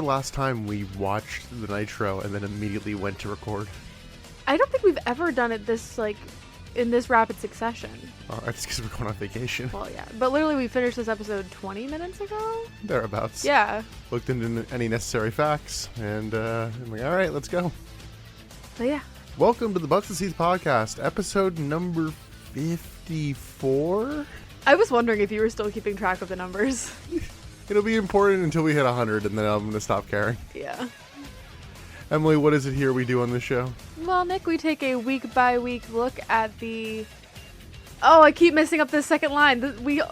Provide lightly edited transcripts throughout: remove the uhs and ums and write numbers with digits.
remember the last time we watched the Nitro and then immediately went to record. I don't think we've ever done it this, in this rapid succession. Oh, that's because we're going on vacation. Well, yeah. But literally, we finished this episode 20 minutes ago? Thereabouts. Yeah. Looked into any necessary facts, and I'm like, all right, let's go. So, yeah. Welcome to the Butts and Seats podcast, episode number 54? I was wondering if you were still keeping track of the numbers. It'll be important until we hit 100, and then I'm going to stop caring. Yeah. Emily, what is it here we do on this show? Well, Nick, we take a week-by-week look at the... Oh, I keep messing up this second line. We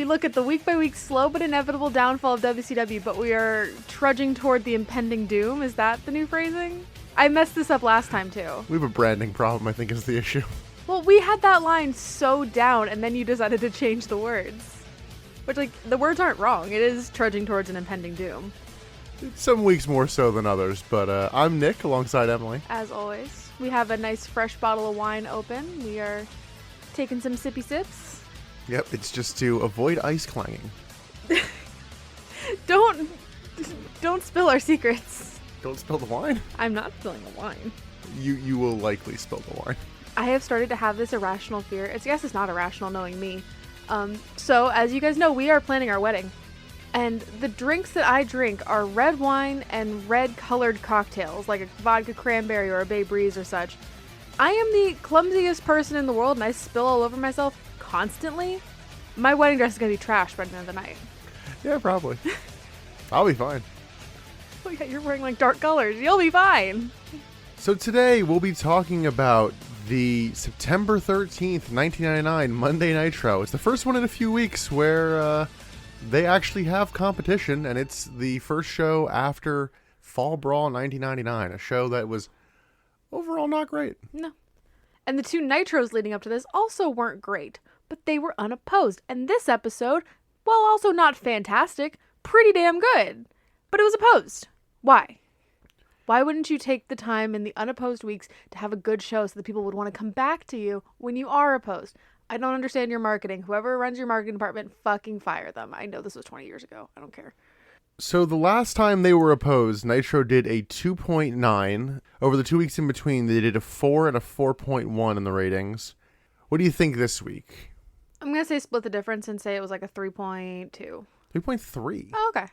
look at the week-by-week slow but inevitable downfall of WCW, but we are trudging toward the impending doom. Is that the new phrasing? I messed this up last time, too. We have a branding problem, I think, is the issue. Well, we had that line so down, and then you decided to change the words. Which, the words aren't wrong. It is trudging towards an impending doom. Some weeks more so than others, but I'm Nick alongside Emily. As always, we have a nice fresh bottle of wine open. We are taking some sippy sips. Yep, it's just to avoid ice clanging. Don't spill our secrets. Don't spill the wine. I'm not spilling the wine. You will likely spill the wine. I have started to have this irrational fear. I guess it's not irrational knowing me. So, as you guys know, we are planning our wedding. And the drinks that I drink are red wine and red-colored cocktails, like a vodka cranberry or a Bay Breeze or such. I am the clumsiest person in the world, and I spill all over myself constantly. My wedding dress is going to be trashed by the end of the night. Yeah, probably. I'll be fine. Oh yeah, you're wearing dark colors. You'll be fine. So today we'll be talking about the September 13th, 1999 Monday Nitro. It's the first one in a few weeks where they actually have competition, and it's the first show after Fall Brawl 1999, a show that was overall not great. No. And the two Nitros leading up to this also weren't great, but they were unopposed. And this episode, while also not fantastic, pretty damn good. But it was opposed. Why? Why wouldn't you take the time in the unopposed weeks to have a good show so that people would want to come back to you when you are opposed? I don't understand your marketing. Whoever runs your marketing department, fucking fire them. I know this was 20 years ago. I don't care. So the last time they were opposed, Nitro did a 2.9. Over the 2 weeks in between, they did a 4 and a 4.1 in the ratings. What do you think this week? I'm going to say split the difference and say it was like a 3.2. 3.3? Oh, okay.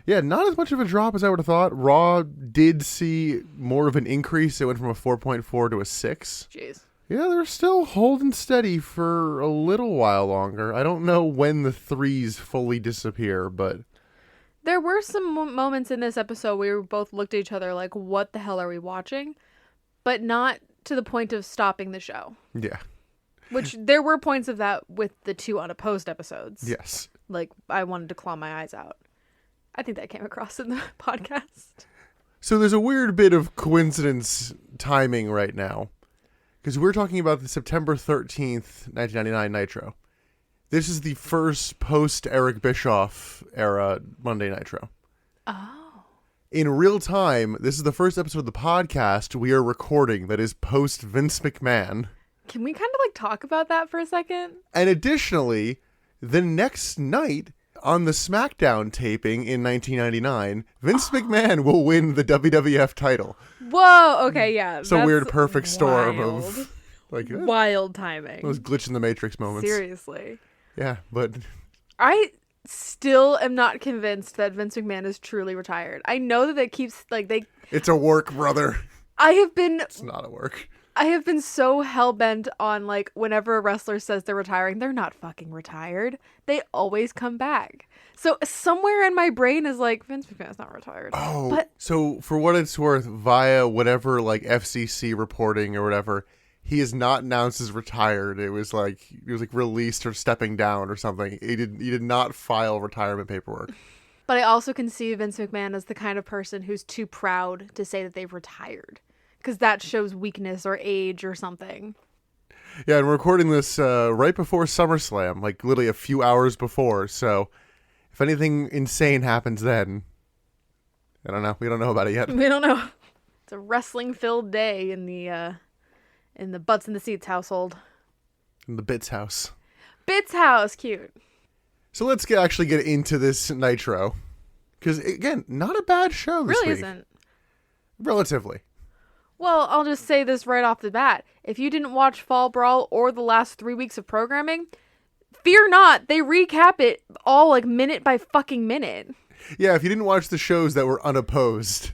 Yeah, not as much of a drop as I would have thought. Raw did see more of an increase. It went from a 4.4 to a 6. Jeez. Yeah, they're still holding steady for a little while longer. I don't know when the 3s fully disappear, but... There were some moments in this episode where we both looked at each other like, what the hell are we watching? But not to the point of stopping the show. Yeah. Which, there were points of that with the two unopposed episodes. Yes. I wanted to claw my eyes out. I think that came across in the podcast. So there's a weird bit of coincidence timing right now. Because we're talking about the September 13th, 1999 Nitro. This is the first post-Eric Bischoff era Monday Nitro. Oh. In real time, this is the first episode of the podcast we are recording that is post-Vince McMahon. Can we kind of talk about that for a second? And additionally, the next night... on the SmackDown taping in 1999, Vince McMahon will win the WWF title. Whoa, okay, yeah. It's a weird perfect storm of wild timing. Those glitch in the Matrix moments. Seriously. Yeah, but I still am not convinced that Vince McMahon is truly retired. I know that it keeps it's a work, brother. It's not a work. I have been so hell-bent on, whenever a wrestler says they're retiring, they're not fucking retired. They always come back. So somewhere in my brain is Vince McMahon's not retired. Oh, so for what it's worth, via whatever, FCC reporting or whatever, he is not announced as retired. It was released or stepping down or something. He did not file retirement paperwork. But I also can see Vince McMahon as the kind of person who's too proud to say that they've retired. Because that shows weakness or age or something. Yeah, and we're recording this right before SummerSlam, literally a few hours before. So if anything insane happens then, I don't know. We don't know about it yet. We don't know. It's a wrestling-filled day in the Butts in the Seats household. In the Bits house. Bits house, cute. So let's actually get into this Nitro. Because, again, not a bad show this Really week. isn't. Relatively. Well, I'll just say this right off the bat. If you didn't watch Fall Brawl or the last 3 weeks of programming, fear not. They recap it all like minute by fucking minute. Yeah, if you didn't watch the shows that were unopposed.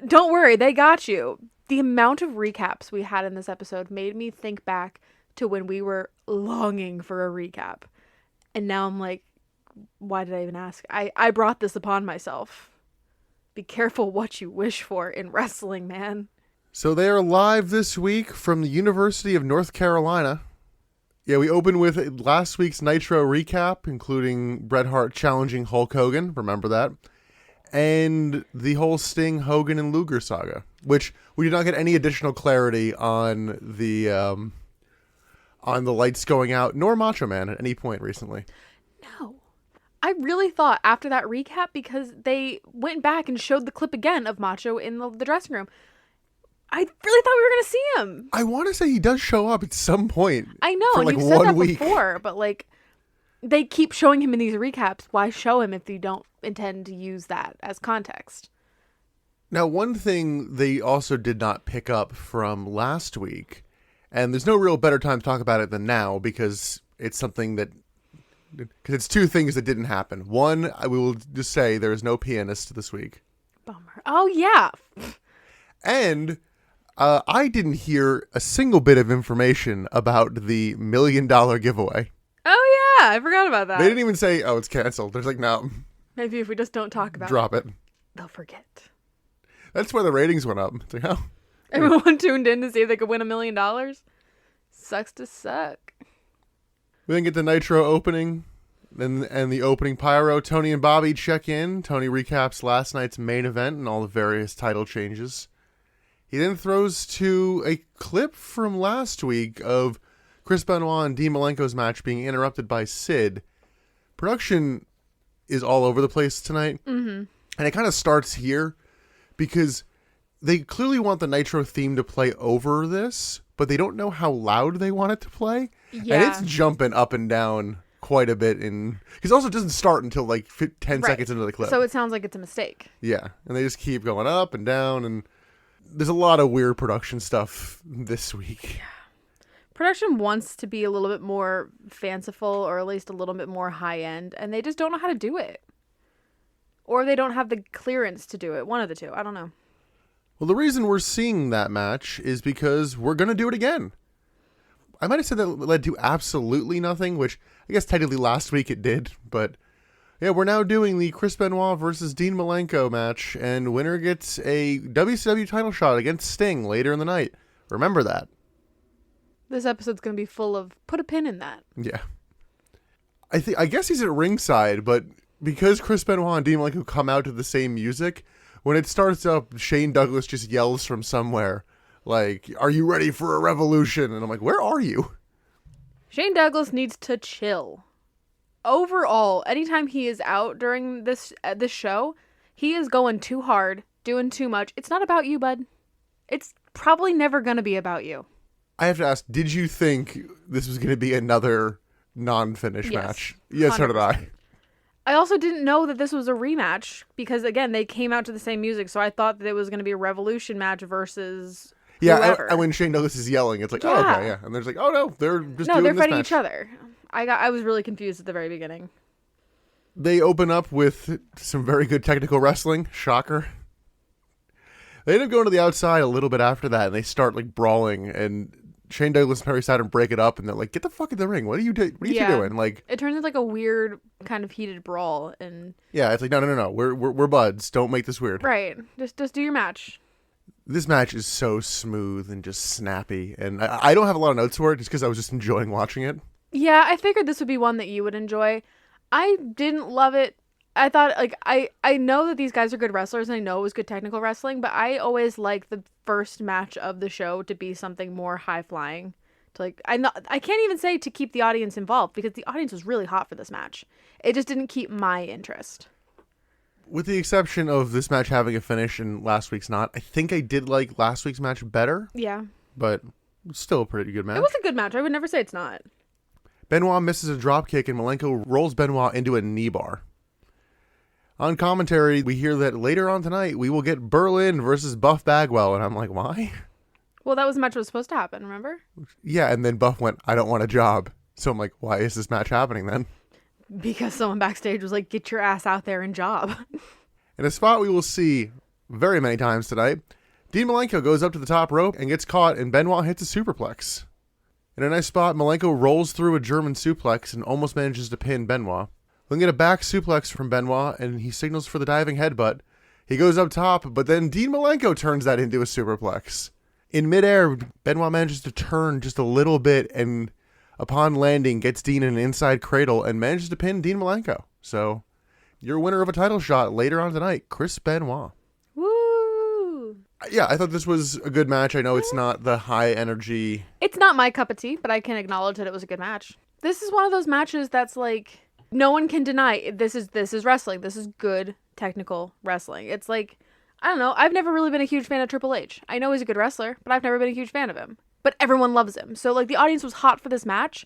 Don't worry, they got you. The amount of recaps we had in this episode made me think back to when we were longing for a recap. And now I'm like, why did I even ask? I brought this upon myself. Be careful what you wish for in wrestling, man. So they are live this week from the University of North Carolina. Yeah, we open with last week's Nitro recap, including Bret Hart challenging Hulk Hogan. Remember that? And the whole Sting, Hogan, and Luger saga, which we did not get any additional clarity on the lights going out, nor Macho Man at any point recently. No. I really thought after that recap, because they went back and showed the clip again of Macho in the dressing room, I really thought we were going to see him. I want to say he does show up at some point. I know, for and like you've said 1 that week. before, but like, they keep showing him in these recaps. Why show him if you don't intend to use that as context? Now, one thing they also did not pick up from last week, and there's no real better time to talk about it than now, because it's something that... Because it's two things that didn't happen. One, I will just say there is no pianist this week. Bummer. Oh, yeah. And I didn't hear a single bit of information about the $1 million giveaway. Oh, yeah. I forgot about that. They didn't even say, oh, it's canceled. There's like, no, Maybe if we just don't talk about drop it. they'll forget. That's why the ratings went up. It's like, oh. Everyone tuned in to see if they could win $1 million. Sucks to suck. We then get the Nitro opening and the opening pyro. Tony and Bobby check in. Tony recaps last night's main event and all the various title changes. He then throws to a clip from last week of Chris Benoit and Dean Malenko's match being interrupted by Sid. Production is all over the place tonight. Mm-hmm. And it kind of starts here because they clearly want the Nitro theme to play over this, but they don't know how loud they want it to play. Yeah. And it's jumping up and down quite a bit. Because also it doesn't start until like 10 Right. seconds into the clip. So it sounds like it's a mistake. Yeah. And they just keep going up and down. And there's a lot of weird production stuff this week. Production wants to be a little bit more fanciful, or at least a little bit more high end, and they just don't know how to do it. Or they don't have the clearance to do it. One of the two. I don't know. Well, the reason we're seeing that match is because we're going to do it again. I might have said that led to absolutely nothing, which I guess technically last week it did. But yeah, we're now doing the Chris Benoit versus Dean Malenko match, and winner gets a WCW title shot against Sting later in the night. Remember that. This episode's going to be full of put a pin in that. Yeah. I guess he's at ringside, but because Chris Benoit and Dean Malenko come out to the same music, when it starts up, Shane Douglas just yells from somewhere, like, "Are you ready for a revolution?" And I'm like, where are you? Shane Douglas needs to chill. Overall, anytime he is out during this show, he is going too hard, doing too much. It's not about you, bud. It's probably never going to be about you. I have to ask, did you think this was going to be another non-finish Yes, match? Yes, so did 100%. I. I also didn't know that this was a rematch because, again, they came out to the same music, so I thought that it was going to be a Revolution match versus whoever. And when Shane Douglas is yelling, it's like, oh, Yeah. okay, yeah. And there's like, oh, no, they're just No, doing they're this fighting match. each other. I was really confused at the very beginning. They open up with some very good technical wrestling. Shocker. They end up going to the outside a little bit after that, and they start like brawling. And Shane Douglas and Perry Saturn break it up, and they're like, "Get the fuck in the ring! What are you doing? What are you two doing?" Like, It turns into like a weird kind of heated brawl, and yeah, it's like, no. We're buds. Don't make this weird. right, just do your match. This match is so smooth and just snappy, and I don't have a lot of notes for it just because I was just enjoying watching it. Yeah, I figured this would be one that you would enjoy. I didn't love it. I thought, like, I know that these guys are good wrestlers, and I know it was good technical wrestling, but I always like the first match of the show to be something more high-flying. To like, I can't even say to keep the audience involved, because the audience was really hot for this match. It just didn't keep my interest. With the exception of this match having a finish and last week's not, I think I did like last week's match better, Yeah. but still a pretty good match. It was a good match. I would never say it's not. Benoit misses a dropkick, and Malenko rolls Benoit into a knee bar. On commentary, we hear that later on tonight, we will get Berlin versus Buff Bagwell. And I'm like, why? Well, that was the match that was supposed to happen, remember? Yeah, and then Buff went, I don't want a job. So I'm like, why is this match happening then? Because someone backstage was like, get your ass out there and job. In a spot we will see very many times tonight, Dean Malenko goes up to the top rope and gets caught, and Benoit hits a superplex. In a nice spot, Malenko rolls through a German suplex and almost manages to pin Benoit. We'll get a back suplex from Benoit, and he signals for the diving headbutt. He goes up top, but then Dean Malenko turns that into a superplex. In midair, Benoit manages to turn just a little bit, and upon landing, gets Dean in an inside cradle and manages to pin Dean Malenko. So, your winner of a title shot later on tonight, Chris Benoit. Woo! Yeah, I thought this was a good match. I know it's not the high energy. It's not my cup of tea, but I can acknowledge that it was a good match. This is one of those matches that's like, no one can deny this is wrestling. This is good technical wrestling. It's like, I don't know. I've never really been a huge fan of Triple H. I know he's a good wrestler, but I've never been a huge fan of him. But everyone loves him. So like the audience was hot for this match.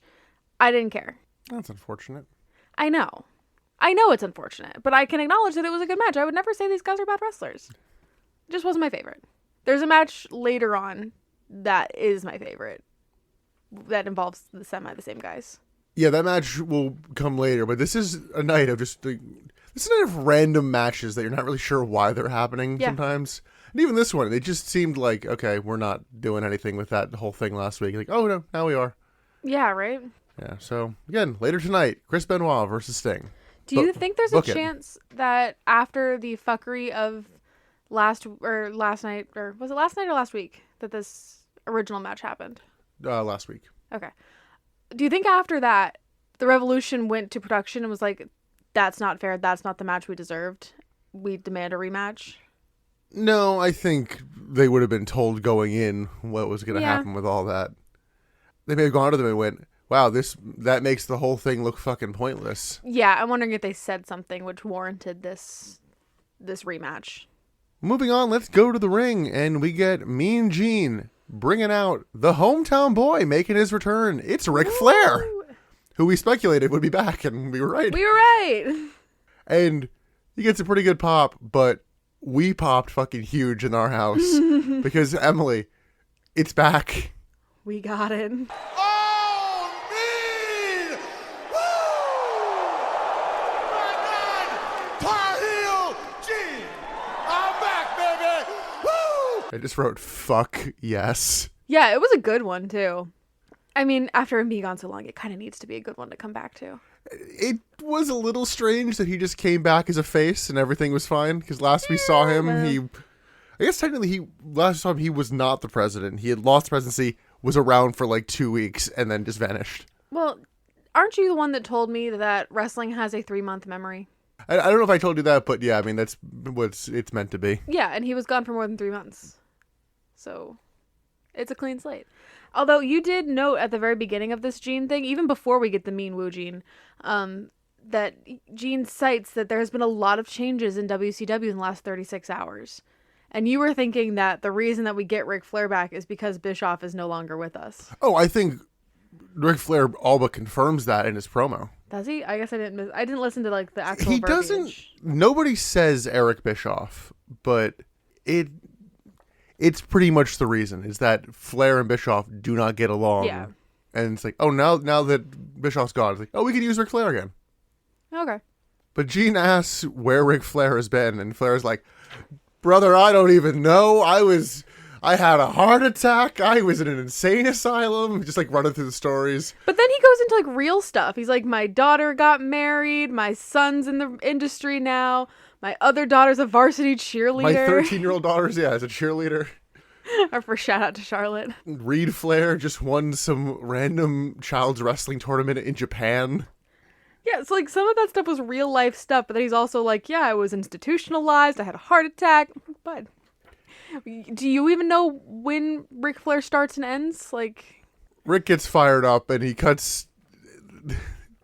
I didn't care. That's unfortunate. I know it's unfortunate, but I can acknowledge that it was a good match. I would never say these guys are bad wrestlers. It just wasn't my favorite. There's a match later on that is my favorite that involves the same guys. Yeah, that match will come later, but this is a night of just this is a night of random matches that you're not really sure why they're happening sometimes. And even this one, it just seemed like, okay, we're not doing anything with that whole thing last week. Like, oh no, now we are. Yeah, right? Yeah, so again, later tonight, Chris Benoit versus Sting. Do you think there's a chance that after the fuckery of last night, or was it last night or last week, that this original match happened? Last week. Okay. Do you think after that, the Revolution went to production and was like, that's not fair, that's not the match we deserved, we demand a rematch? No, I think they would have been told going in what was going to happen with all that. They may have gone to them and went, wow, that makes the whole thing look fucking pointless. Yeah, I'm wondering if they said something which warranted this rematch. Moving on, let's go to the ring, and we get Mean Gene bringing out the hometown boy making his return. It's Ric Flair, who we speculated would be back, and we were right. We were right. And he gets a pretty good pop, but we popped fucking huge in our house because, Emily, it's back. We got it. Oh, Mean! Woo! My God! Tar Heel Gene! I'm back, baby! Woo! I just wrote, fuck yes. Yeah, it was a good one, too. I mean, after him being gone so long, it kind of needs to be a good one to come back to. It was a little strange that he just came back as a face and everything was fine, because last we saw him, I guess technically last time he was not the president. He had lost the presidency, was around for like 2 weeks, and then just vanished. Well, aren't you the one that told me that wrestling has a 3-month memory? I don't know if I told you that, but yeah, I mean, that's what it's meant to be. Yeah, and he was gone for more than 3 months. So, it's a clean slate. Although you did note at the very beginning of this Gene thing, even before we get the Mean Woo Gene, that Gene cites that there has been a lot of changes in WCW in the last 36 hours. And you were thinking that the reason that we get Ric Flair back is because Bischoff is no longer with us. Oh, I think Ric Flair all but confirms that in his promo. Does he? I guess I didn't listen to like the actual verbiage. Nobody says Eric Bischoff, but it's pretty much the reason is that Flair and Bischoff do not get along. Yeah. And it's like, oh, now that Bischoff's gone, it's like, oh, we can use Ric Flair again. Okay. But Gene asks where Ric Flair has been, and Flair's like, brother, I don't even know. I had a heart attack. I was in an insane asylum. Just like running through the stories. But then he goes into like real stuff. He's like, my daughter got married. My son's in the industry now. My other daughter's a varsity cheerleader. My 13-year-old daughter's, is a cheerleader. Our first shout out to Charlotte. Reed Flair just won some random child's wrestling tournament in Japan. Yeah, so like some of that stuff was real life stuff, but then he's also like, yeah, I was institutionalized. I had a heart attack. But do you even know when Ric Flair starts and ends? Like, Rick gets fired up and he cuts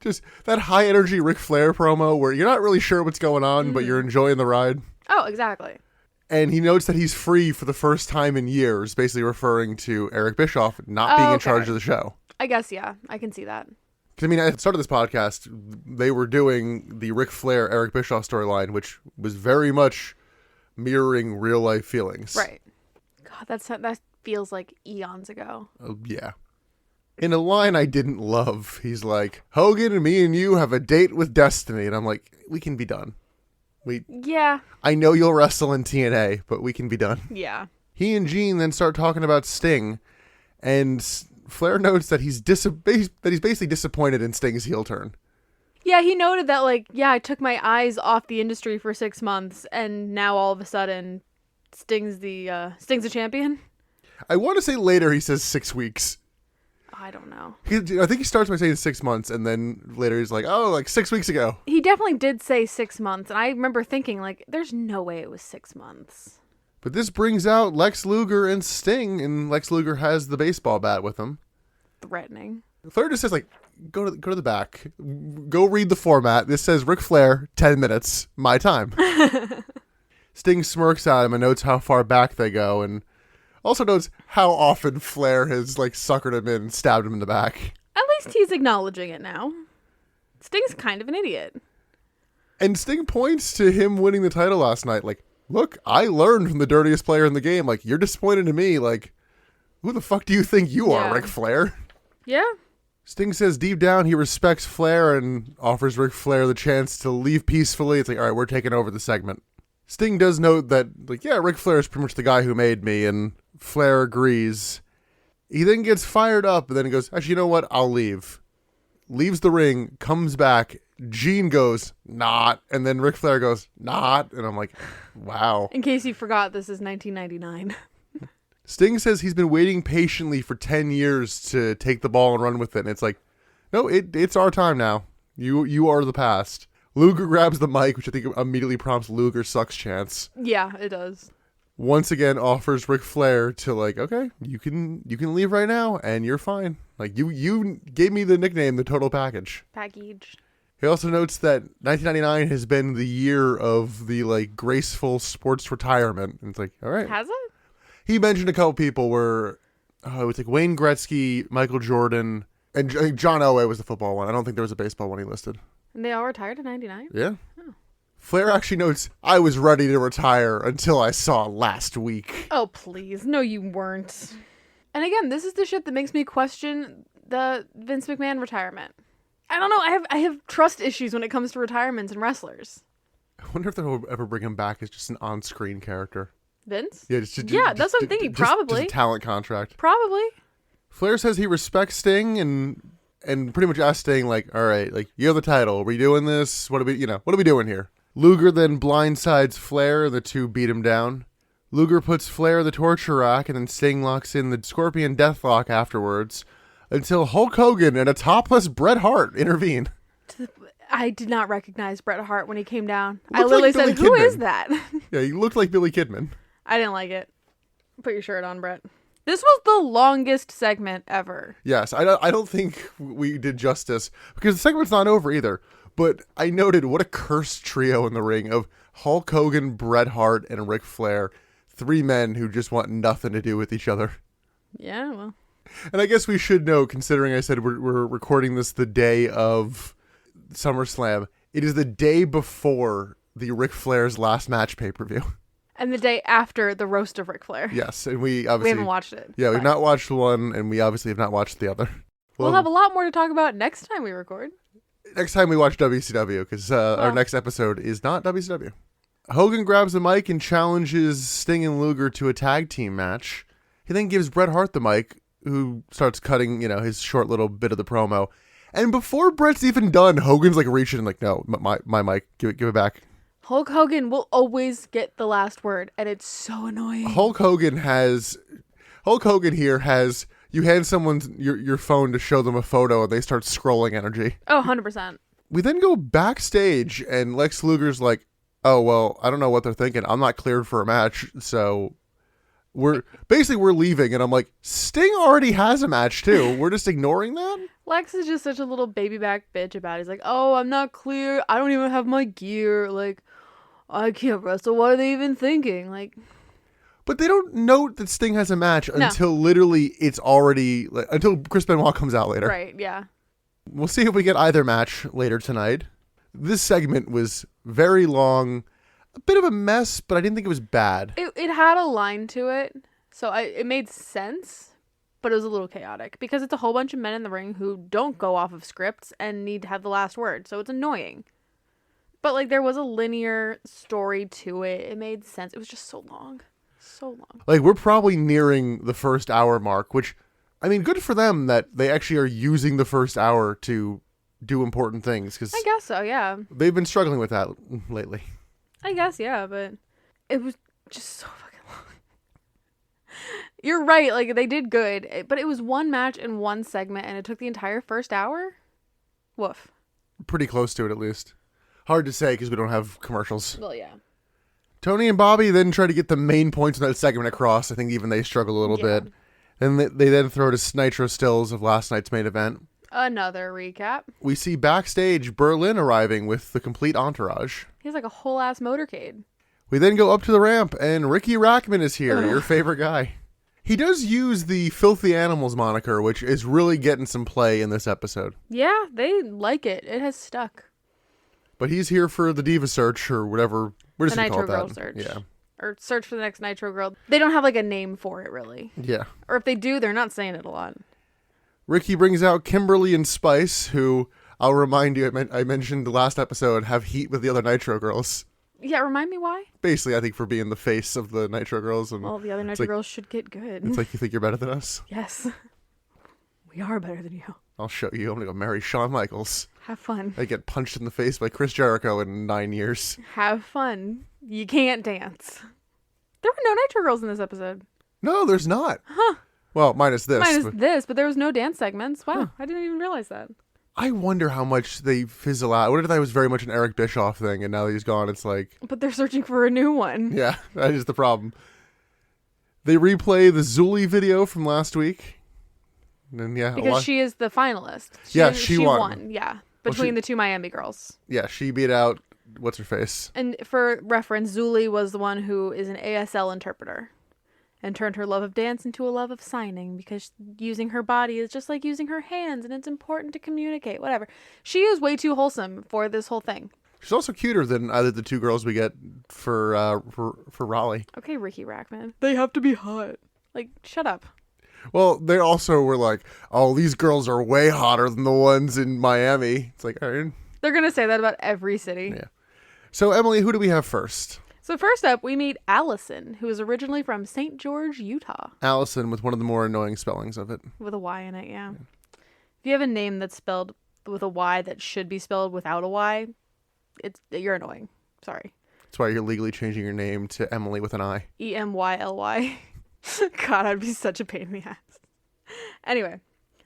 just that high energy Ric Flair promo where you're not really sure what's going on, but you're enjoying the ride. Oh, exactly. And he notes that he's free for the first time in years, basically referring to Eric Bischoff not being in charge of the show. I guess, yeah, I can see that. Because, I mean, at the start of this podcast, they were doing the Ric Flair, Eric Bischoff storyline, which was very much mirroring real-life feelings. Right. God, that feels like eons ago. Yeah. In a line I didn't love, he's like, Hogan and me and you have a date with destiny. And I'm like, we can be done. Yeah. I know you'll wrestle in TNA, but we can be done. Yeah. He and Gene then start talking about Sting, and Flair notes that he's basically disappointed in Sting's heel turn. Yeah, he noted that, like, yeah, I took my eyes off the industry for 6 months, and now all of a sudden, Sting's a champion. I want to say later he says 6 weeks. I don't know. I think he starts by saying 6 months, and then later he's like, oh, like 6 weeks ago. He definitely did say 6 months, and I remember thinking, like, there's no way it was 6 months. But this brings out Lex Luger and Sting, and Lex Luger has the baseball bat with him. Threatening. Flair just says, like, go to the back. Go read the format. This says Ric Flair, 10 minutes, my time. Sting smirks at him and notes how far back they go, and also notes how often Flair has, like, suckered him in and stabbed him in the back. At least he's acknowledging it now. Sting's kind of an idiot. And Sting points to him winning the title last night. Like, look, I learned from the dirtiest player in the game. Like, you're disappointed in me. Like, who the fuck do you think you are, Ric Flair? Yeah. Sting says deep down he respects Flair and offers Ric Flair the chance to leave peacefully. It's like, all right, we're taking over the segment. Sting does note that, like, yeah, Ric Flair is pretty much the guy who made me, and Flair agrees. He then gets fired up, and then he goes, actually, you know what? I'll leave. Leaves the ring, comes back. Gene goes, not. And then Ric Flair goes, not. And I'm like, wow. In case you forgot, this is 1999. Sting says he's been waiting patiently for 10 years to take the ball and run with it. And it's like, no, it's our time now. You are the past. Luger grabs the mic, which I think immediately prompts Luger sucks chance. Yeah, it does. Once again offers Ric Flair to, like, okay, you can leave right now and you're fine. Like, you gave me the nickname, the total package. He also notes that 1999 has been the year of the, like, graceful sports retirement. And it's like, all right. Has it? He mentioned a couple people where it was like Wayne Gretzky, Michael Jordan, and John Elway was the football one. I don't think there was a baseball one he listed. And they all retired in 99? Yeah. Oh. Flair actually notes, I was ready to retire until I saw last week. Oh, please. No, you weren't. And again, this is the shit that makes me question the Vince McMahon retirement. I don't know. I have trust issues when it comes to retirements and wrestlers. I wonder if they'll ever bring him back as just an on-screen character. Vince? Yeah, that's what I'm thinking. Probably. Just a talent contract. Probably. Flair says he respects Sting and pretty much asks Sting, like, all right, like, you have the title. Are we doing this? What are we doing here? Luger then blindsides Flair, and the two beat him down. Luger puts Flair in the torture rack, and then Sting locks in the Scorpion Deathlock afterwards until Hulk Hogan and a topless Bret Hart intervene. I did not recognize Bret Hart when he came down. Looked I literally like said, Billy who Kidman. is that? Yeah, he looked like Billy Kidman. I didn't like it. Put your shirt on, Bret. This was the longest segment ever. Yes, I don't think we did justice, because the segment's not over either. But I noted what a cursed trio in the ring of Hulk Hogan, Bret Hart, and Ric Flair. 3 men who just want nothing to do with each other. Yeah, well. And I guess we should know, considering I said we're recording this the day of SummerSlam, it is the day before the Ric Flair's last match pay-per-view. And the day after the roast of Ric Flair. Yes, and we obviously... We haven't watched it. Yeah, we've not watched one, and we obviously have not watched the other. We'll have a lot more to talk about next time we record. Next time we watch WCW, because our next episode is not WCW. Hogan grabs the mic and challenges Sting and Luger to a tag team match. He then gives Bret Hart the mic, who starts cutting, his short little bit of the promo. And before Bret's even done, Hogan's like reaching, like, no, my mic, give it back. Hulk Hogan will always get the last word, and it's so annoying. Hulk Hogan here has, you hand someone your phone to show them a photo, and they start scrolling energy. Oh, 100%. We then go backstage, and Lex Luger's like, oh, well, I don't know what they're thinking. I'm not cleared for a match, so we're leaving. And I'm like, Sting already has a match, too. We're just ignoring that? Lex is just such a little baby back bitch about it. He's like, oh, I'm not clear. I don't even have my gear. Like, I can't wrestle. What are they even thinking? Like... But they don't note that Sting has a match until literally it's already... until Chris Benoit comes out later. Right, yeah. We'll see if we get either match later tonight. This segment was very long, a bit of a mess, but I didn't think it was bad. It had a line to it, so it made sense, but it was a little chaotic because it's a whole bunch of men in the ring who don't go off of scripts and need to have the last word, so it's annoying. But, like, there was a linear story to it. It made sense. It was just so long. So long. Like, we're probably nearing the first hour mark, which, I mean, good for them that they actually are using the first hour to do important things. Cause I guess so, yeah. they've been struggling with that lately. I guess, yeah, but it was just so fucking long. You're right, like, they did good, but it was one match in one segment, and it took the entire first hour? Woof. Pretty close to it, at least. Hard to say because we don't have commercials. Well, yeah. Tony and Bobby then try to get the main points of that segment across. I think even they struggle a little bit. And they then throw to Nitro stills of last night's main event. Another recap. We see backstage Berlin arriving with the complete entourage. He has like a whole ass motorcade. We then go up to the ramp and Ricky Rackman is here, your favorite guy. He does use the Filthy Animals moniker, which is really getting some play in this episode. Yeah, they like it. It has stuck. But he's here for the Diva search or whatever. We're just The going to call Nitro it Girl that. search. Yeah. Or search for the next Nitro Girl. They don't have like a name for it, really. Yeah. Or if they do, they're not saying it a lot. Ricky brings out Kimberly and Spice, who I'll remind you, I mentioned the last episode, have heat with the other Nitro girls. Yeah, remind me why? Basically, I think for being the face of the Nitro girls. And Well, the other Nitro Girls should get good. it's like you think you're better than us? Yes. We are better than you. I'll show you. I'm going to go marry Shawn Michaels. Have fun. I get punched in the face by Chris Jericho in 9 years. Have fun. You can't dance. There were no Nitro Girls in this episode. No, there's not. Huh. Well, minus this. But there was no dance segments. Wow, Huh. I didn't even realize that. I wonder how much they fizzle out. What if that was very much an Eric Bischoff thing, and now that he's gone, it's like... But they're searching for a new one. Yeah, that is the problem. They replay the Zuli video from last week. And yeah, Because she is the finalist. She won. Yeah, between the two Miami girls. Yeah, she beat out what's-her-face. And for reference, Zuli was the one who is an ASL interpreter and turned her love of dance into a love of signing because using her body is just like using her hands and it's important to communicate, whatever. She is way too wholesome for this whole thing. She's also cuter than either the two girls we get for Raleigh. Okay, Ricky Rackman. They have to be hot. Like, shut up. Well, they also were like, oh, these girls are way hotter than the ones in Miami. It's like, all right. They're going to say that about every city. Yeah. So, Emily, who do we have first? So first up, we meet Allison, who is originally from St. George, Utah. Allison, with one of the more annoying spellings of it. With a Y in it, yeah. If you have a name that's spelled with a Y that should be spelled without a Y, you're annoying. Sorry. That's why you're legally changing your name to Emily with an I. Emyly. God, I'd be such a pain in the ass. Anyway,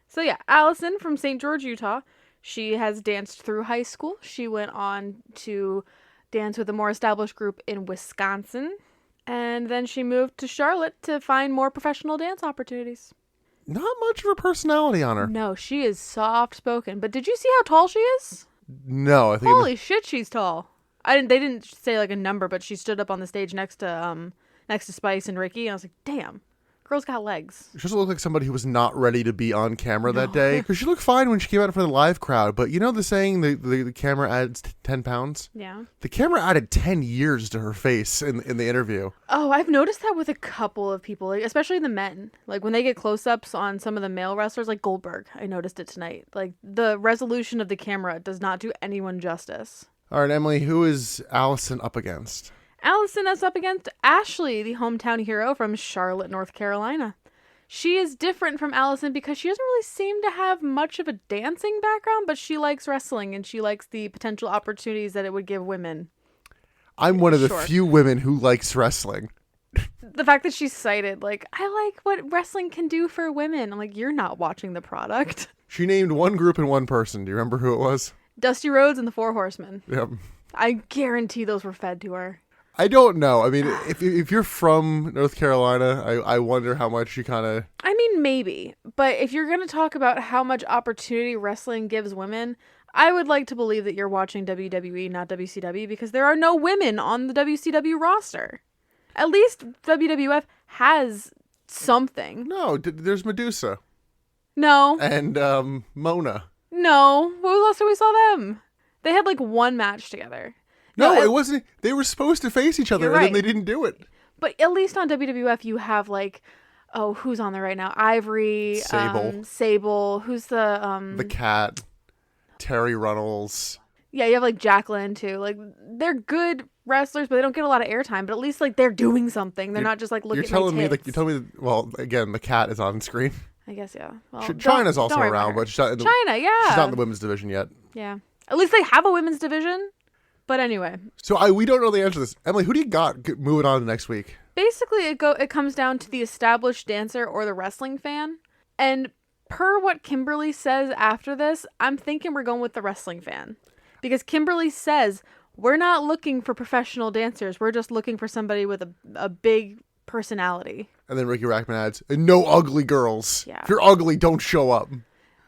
so yeah, Allison from St. George, Utah. She has danced through high school. She went on to dance with a more established group in Wisconsin. And then she moved to Charlotte to find more professional dance opportunities. Not much of a personality on her. No, she is soft-spoken. But did you see how tall she is? No, I think... Holy shit, she's tall. They didn't say like a number, but she stood up on the stage next to Spice and Ricky, and I was like, damn, girl's got legs. She doesn't look like somebody who was not ready to be on camera that day. Because she looked fine when she came out in front of the live crowd. But you know the saying, the camera adds 10 pounds? Yeah. The camera added 10 years to her face in the interview. Oh, I've noticed that with a couple of people, like, especially the men. Like when they get close-ups on some of the male wrestlers, like Goldberg, I noticed it tonight. Like the resolution of the camera does not do anyone justice. All right, Emily, who is Allison up against? Allison is up against Ashley, the hometown hero from Charlotte, North Carolina. She is different from Allison because she doesn't really seem to have much of a dancing background, but she likes wrestling and she likes the potential opportunities that it would give women. I'm one of the few women who likes wrestling. The fact that she's cited, like, I like what wrestling can do for women. I'm like, you're not watching the product. She named one group and one person. Do you remember who it was? Dusty Rhodes and the Four Horsemen. Yep. I guarantee those were fed to her. I don't know. I mean, if you're from North Carolina, I wonder how much you kind of... I mean, maybe. But if you're going to talk about how much opportunity wrestling gives women, I would like to believe that you're watching WWE, not WCW, because there are no women on the WCW roster. At least WWF has something. No, there's Medusa. No. And Mona. No. When was the last time we saw them? They had like one match together. No, it wasn't. They were supposed to face each other, You're and right. then they didn't do it. But at least on WWF, you have like, who's on there right now? Ivory, Sable. Who's The Cat, Terry Runnels. Yeah, you have like Jacqueline too. Like they're good wrestlers, but they don't get a lot of airtime. But at least like they're doing something. They're not just like looking. You're telling me well, again, the Cat is on screen. I guess yeah. Well, China's also around, but she's not in the, China, yeah. she's not in the women's division yet. Yeah, at least they have a women's division. But anyway, so we don't know the answer to this. Emily, who do you got moving on to next week? basically it comes down to the established dancer or the wrestling fan. And per what Kimberly says after this, I'm thinking we're going with the wrestling fan. Because Kimberly says, we're not looking for professional dancers. We're just looking for somebody with a big personality. And then Ricky Rackman adds, and no ugly girls. Yeah. If you're ugly, don't show up.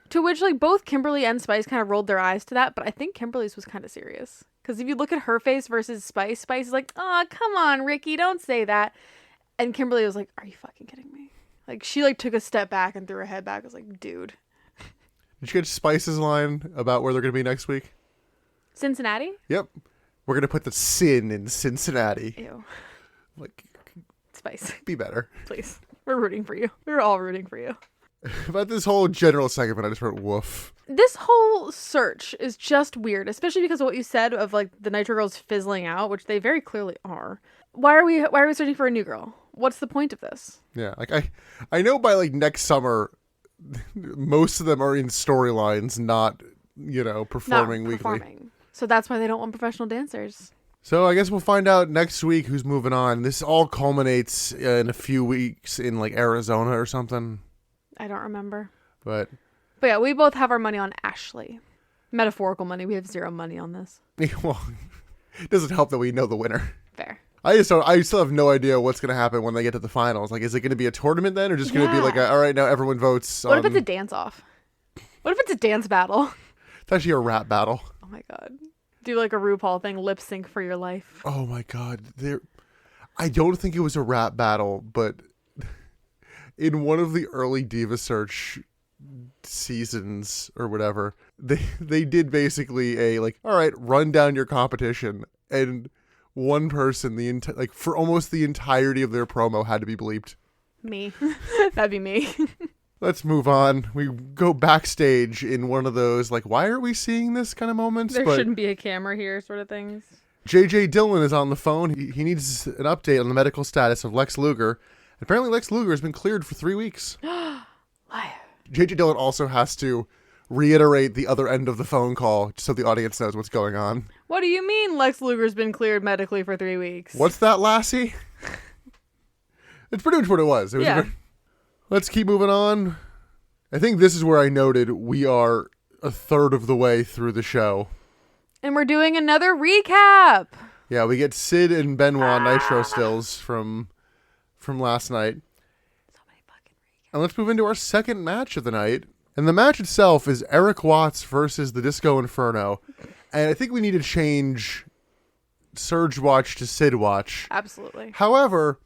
To which, like, both Kimberly and Spice kind of rolled their eyes to that, but I think Kimberly's was kind of serious. Because if you look at her face versus Spice, Spice is like, oh, come on, Ricky, don't say that. And Kimberly was like, are you fucking kidding me? Like, she, like, took a step back and threw her head back. I was like, dude. Did you get Spice's line about where they're going to be next week? Cincinnati? Yep. We're going to put the sin in Cincinnati. Ew. Like, Spice, be better. please. We're rooting for you. We're all rooting for you. About this whole general segment, I just wrote woof. This whole search is just weird, especially because of what you said of like the Nitro girls fizzling out, which they very clearly are. Why are we searching for a new girl? What's the point of this? Yeah, like I know by like next summer, most of them are in storylines, not performing weekly. So that's why they don't want professional dancers. So I guess we'll find out next week who's moving on. This all culminates in a few weeks in like Arizona or something. I don't remember. But yeah, we both have our money on Ashley. Metaphorical money. We have zero money on this. well, it doesn't help that we know the winner. Fair. I still have no idea what's going to happen when they get to the finals. Like, is it going to be a tournament then, or just going to be like, all right, now everyone votes? What if it's a dance-off? What if it's a dance battle? It's actually a rap battle. Oh my god. Do like a RuPaul thing, lip sync for your life. Oh my god. I don't think it was a rap battle, but in one of the early Diva Search seasons or whatever, they did basically a like, all right, run down your competition, and one person for almost the entirety of their promo had to be bleeped. Me. That'd be me. Let's move on. We go backstage in one of those, like, why are we seeing this kind of moments? There shouldn't be a camera here sort of things. JJ Dillon is on the phone. He needs an update on the medical status of Lex Luger. Apparently Lex Luger has been cleared for 3 weeks. Liar. JJ Dillon also has to reiterate the other end of the phone call just so the audience knows what's going on. What do you mean Lex Luger's been cleared medically for 3 weeks? What's that, lassie? It's pretty much what it was. Yeah. Let's keep moving on. I think this is where I noted we are a third of the way through the show. And we're doing another recap. Yeah, we get Sid and Benoit Nitro stills from last night. So many fucking recaps. And let's move into our second match of the night. And the match itself is Eric Watts versus the Disco Inferno. And I think we need to change Surge Watch to Sid Watch. Absolutely. However,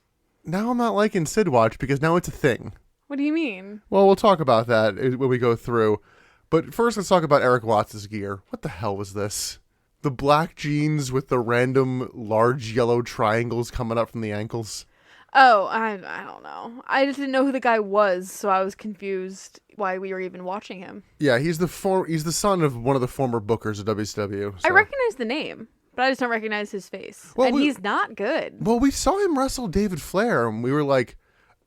now I'm not liking Sid Watch because now it's a thing. What do you mean? Well, we'll talk about that when we go through. But first, let's talk about Eric Watts' gear. What the hell was this? The black jeans with the random large yellow triangles coming up from the ankles. Oh, I don't know. I just didn't know who the guy was, so I was confused why we were even watching him. Yeah, he's the son of one of the former bookers of WCW. So. I recognize the name, but I just don't recognize his face. Well, and he's not good. Well, we saw him wrestle David Flair, and we were like,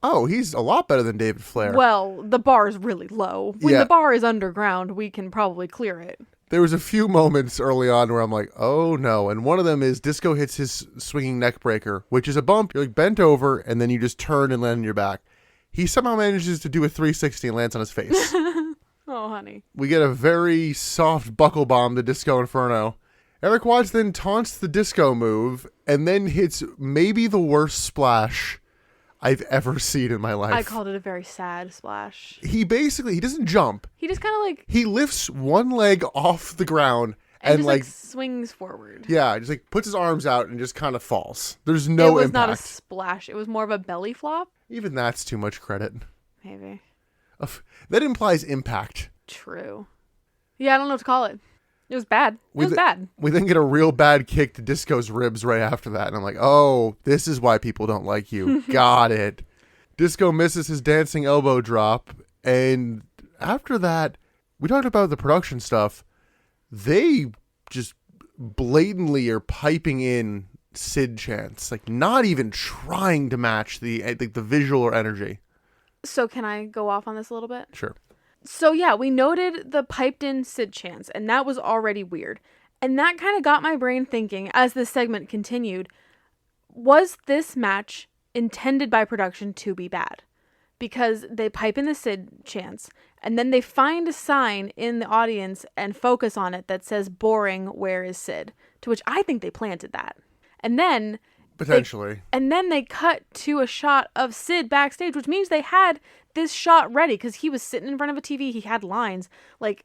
oh, he's a lot better than David Flair. Well, the bar is really low. When the bar is underground, we can probably clear it. There was a few moments early on where I'm like, oh no. And one of them is Disco hits his swinging neck breaker, which is a bump. You're like bent over, and then you just turn and land on your back. He somehow manages to do a 360 and lands on his face. Oh, honey. We get a very soft buckle bomb to Disco Inferno. Eric Watts then taunts the disco move and then hits maybe the worst splash I've ever seen in my life. I called it a very sad splash. He doesn't jump. He just kind of like... He lifts one leg off the ground and just like swings forward. Yeah, just like puts his arms out and just kind of falls. There's no impact. It was not a splash. It was more of a belly flop. Even that's too much credit. Maybe. That implies impact. True. Yeah, I don't know what to call it. It was bad. It was bad. We then get a real bad kick to Disco's ribs right after that. And I'm like, oh, this is why people don't like you. Got it. Disco misses his dancing elbow drop. And after that, we talked about the production stuff. They just blatantly are piping in Sid chants, like not even trying to match the visual or energy. So can I go off on this a little bit? Sure. So yeah, we noted the piped in Sid chants, and that was already weird. And that kind of got my brain thinking as this segment continued, was this match intended by production to be bad? Because they pipe in the Sid chants, and then they find a sign in the audience and focus on it that says, boring, where is Sid? To which I think they planted that. And then Potentially. they cut to a shot of Sid backstage, which means they had this shot ready because he was sitting in front of a TV. He had lines. Like,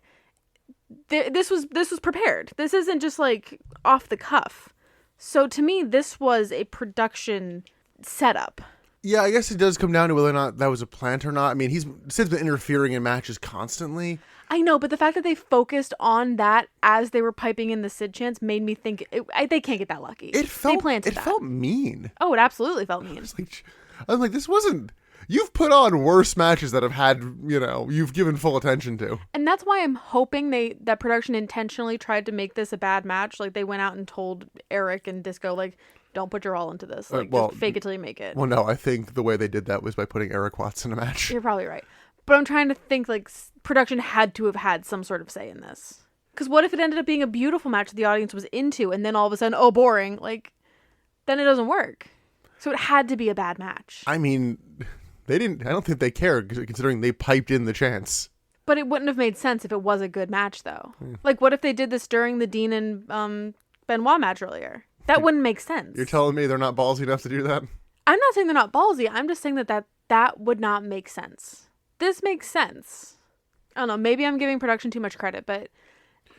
this was prepared. This isn't just like off the cuff. So to me, this was a production setup. Yeah, I guess it does come down to whether or not that was a plant or not. I mean, Sid's been interfering in matches constantly. I know, but the fact that they focused on that as they were piping in the Sid chants made me think they can't get that lucky. They planted that. It felt mean. Oh, it absolutely felt mean. I was like, this wasn't. You've put on worse matches that have had, you've given full attention to. And that's why I'm hoping that production intentionally tried to make this a bad match. Like, they went out and told Eric and Disco, like, don't put your all into this. Like, just fake it till you make it. Well, no, I think the way they did that was by putting Eric Watts in a match. You're probably right. But I'm trying to think, like, production had to have had some sort of say in this. Because what if it ended up being a beautiful match that the audience was into, and then all of a sudden, oh, boring. Like, then it doesn't work. So it had to be a bad match. I mean, I don't think they cared, considering they piped in the chants. But it wouldn't have made sense if it was a good match, though. Like, what if they did this during the Dean and Benoit match earlier? That wouldn't make sense. You're telling me they're not ballsy enough to do that? I'm not saying they're not ballsy. I'm just saying that would not make sense. This makes sense. I don't know. Maybe I'm giving production too much credit, but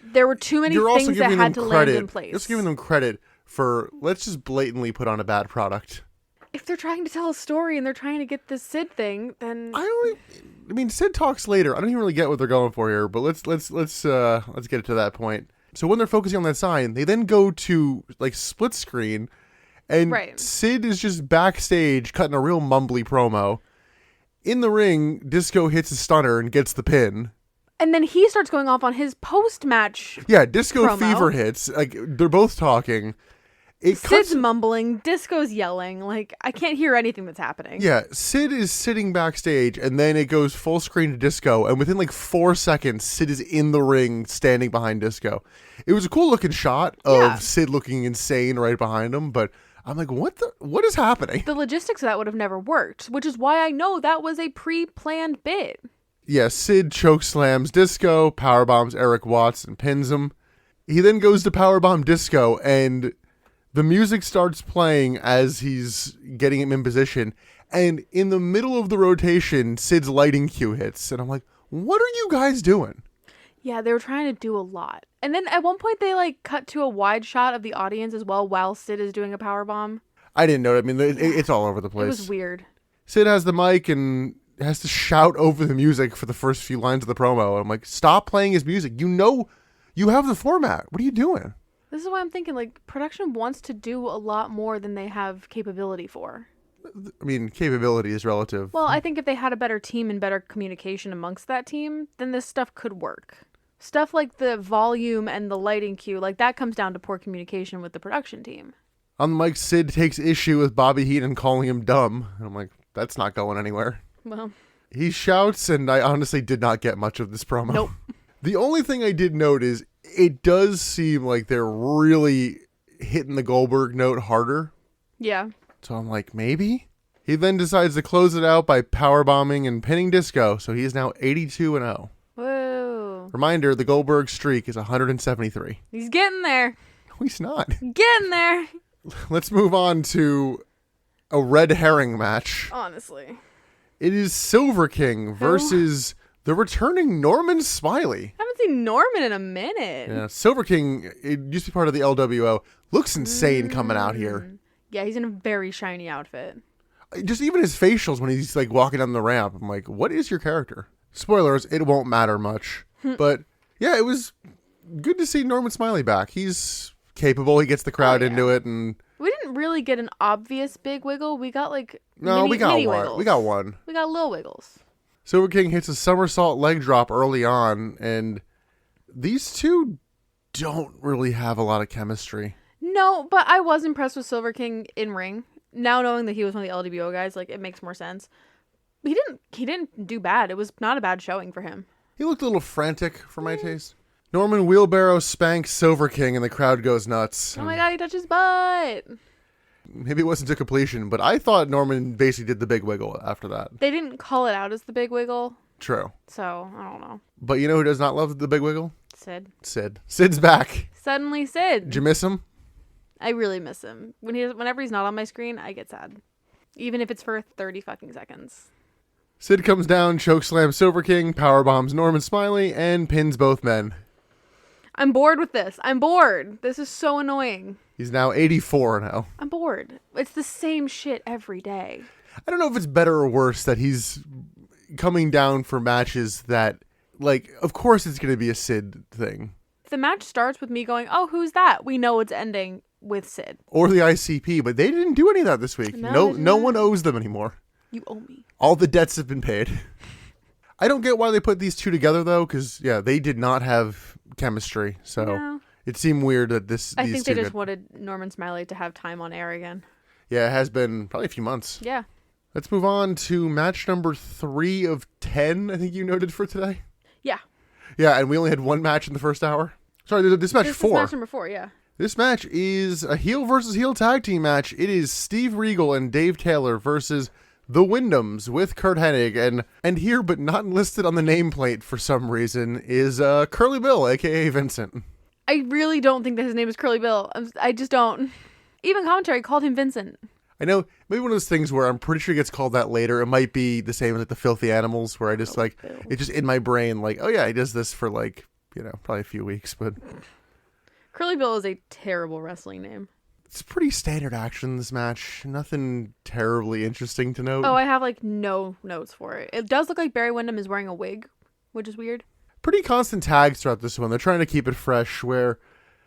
there were too many things that had to land in place. You're just giving them credit for, let's just blatantly put on a bad product. If they're trying to tell a story and they're trying to get this Sid thing, then I mean, Sid talks later. I don't even really get what they're going for here, but let's get it to that point. So when they're focusing on that sign, they then go to like split screen, and Sid is just backstage cutting a real mumbly promo. In the ring, Disco hits a stunner and gets the pin. And then he starts going off on his post-match Disco promo. fever hits. Like, they're both talking. Sid's mumbling, Disco's yelling. Like, I can't hear anything that's happening. Yeah, Sid is sitting backstage, and then it goes full screen to Disco, and within like 4 seconds, Sid is in the ring standing behind Disco. It was a cool looking shot of Sid looking insane right behind him, but I'm like, what is happening? The logistics of that would have never worked, which is why I know that was a pre-planned bit. Yeah, Sid chokeslams Disco, powerbombs Eric Watts, and pins him. He then goes to powerbomb Disco, and the music starts playing as he's getting him in position. And in the middle of the rotation, Sid's lighting cue hits. And I'm like, what are you guys doing? Yeah, they were trying to do a lot. And then at one point, they like cut to a wide shot of the audience as well while Sid is doing a powerbomb. I didn't know. I mean, it's all over the place. It was weird. Sid has the mic and has to shout over the music for the first few lines of the promo. I'm like, stop playing his music. You have the format. What are you doing? This is why I'm thinking, like, production wants to do a lot more than they have capability for. I mean, capability is relative. Well, I think if they had a better team and better communication amongst that team, then this stuff could work. Stuff like the volume and the lighting cue, like, that comes down to poor communication with the production team. On the mic, Sid takes issue with Bobby Heenan calling him dumb. And I'm like, that's not going anywhere. Well, he shouts, and I honestly did not get much of this promo. Nope. The only thing I did note is it does seem like they're really hitting the Goldberg note harder. Yeah. So I'm like, maybe? He then decides to close it out by powerbombing and pinning Disco, so he is now 82-0. Whoa. Reminder, the Goldberg streak is 173. He's getting there. No, he's not. Getting there. Let's move on to a red herring match. Honestly. It is Silver King versus the returning Norman Smiley. I haven't seen Norman in a minute. Yeah, Silver King, it used to be part of the LWO. Looks insane coming out here. Yeah, he's in a very shiny outfit. Just even his facials when he's like walking down the ramp. I'm like, what is your character? Spoilers, it won't matter much. But Yeah, it was good to see Norman Smiley back. He's capable. He gets the crowd into it, and we didn't really get an obvious big wiggle. We got like we got mini one. wiggles. We got one. We got little wiggles. Silver King hits a somersault leg drop early on, and these two don't really have a lot of chemistry. No, but I was impressed with Silver King in ring. Now knowing that he was one of the LWO guys, like, it makes more sense. He didn't do bad. It was not a bad showing for him. He looked a little frantic for my taste. Norman wheelbarrow spanks Silver King, and the crowd goes nuts. Oh my god, he touched his butt. Maybe it wasn't to completion, but I thought Norman basically did the big wiggle after that. They didn't call it out as the big wiggle. True. So, I don't know. But you know who does not love the big wiggle? Sid. Sid's back. Suddenly Sid. Did you miss him? I really miss him. Whenever he's not on my screen, I get sad. Even if it's for 30 fucking seconds. Sid comes down, chokeslams Silver King, powerbombs Norman Smiley, and pins both men. I'm bored with this. I'm bored. This is so annoying. He's now 84 now. I'm bored. It's the same shit every day. I don't know if it's better or worse that he's coming down for matches that, like, of course it's going to be a Sid thing. If the match starts with me going, oh, who's that? We know it's ending with Sid. Or the ICP, but they didn't do any of that this week. No one owes them anymore. You owe me. All the debts have been paid. I don't get why they put these two together, though, because, yeah, they did not have chemistry. So No. it seemed weird that I think they just wanted Norman Smiley to have time on air again. Yeah, it has been probably a few months. Yeah. Let's move on to match number 3 of 10, I think you noted for today. Yeah. Yeah, and we only had one match in the first hour. Sorry, this match 4. This is match number 4, yeah. This match is a heel versus heel tag team match. It is Steve Regal and Dave Taylor versus the Wyndhams with Kurt Hennig. And here, but not listed on the nameplate for some reason, is Curly Bill, a.k.a. Vincent. I really don't think that his name is Curly Bill. I just don't. Even commentary called him Vincent. I know, maybe one of those things where I'm pretty sure he gets called that later. It might be the same as like the Filthy Animals, where I just Bill. it's just in my brain, like, oh yeah, he does this for like, probably a few weeks, but... Curly Bill is a terrible wrestling name. It's pretty standard action in this match. Nothing terribly interesting to note. Oh, I have like no notes for it. It does look like Barry Windham is wearing a wig, which is weird. Pretty constant tags throughout this one. They're trying to keep it fresh where,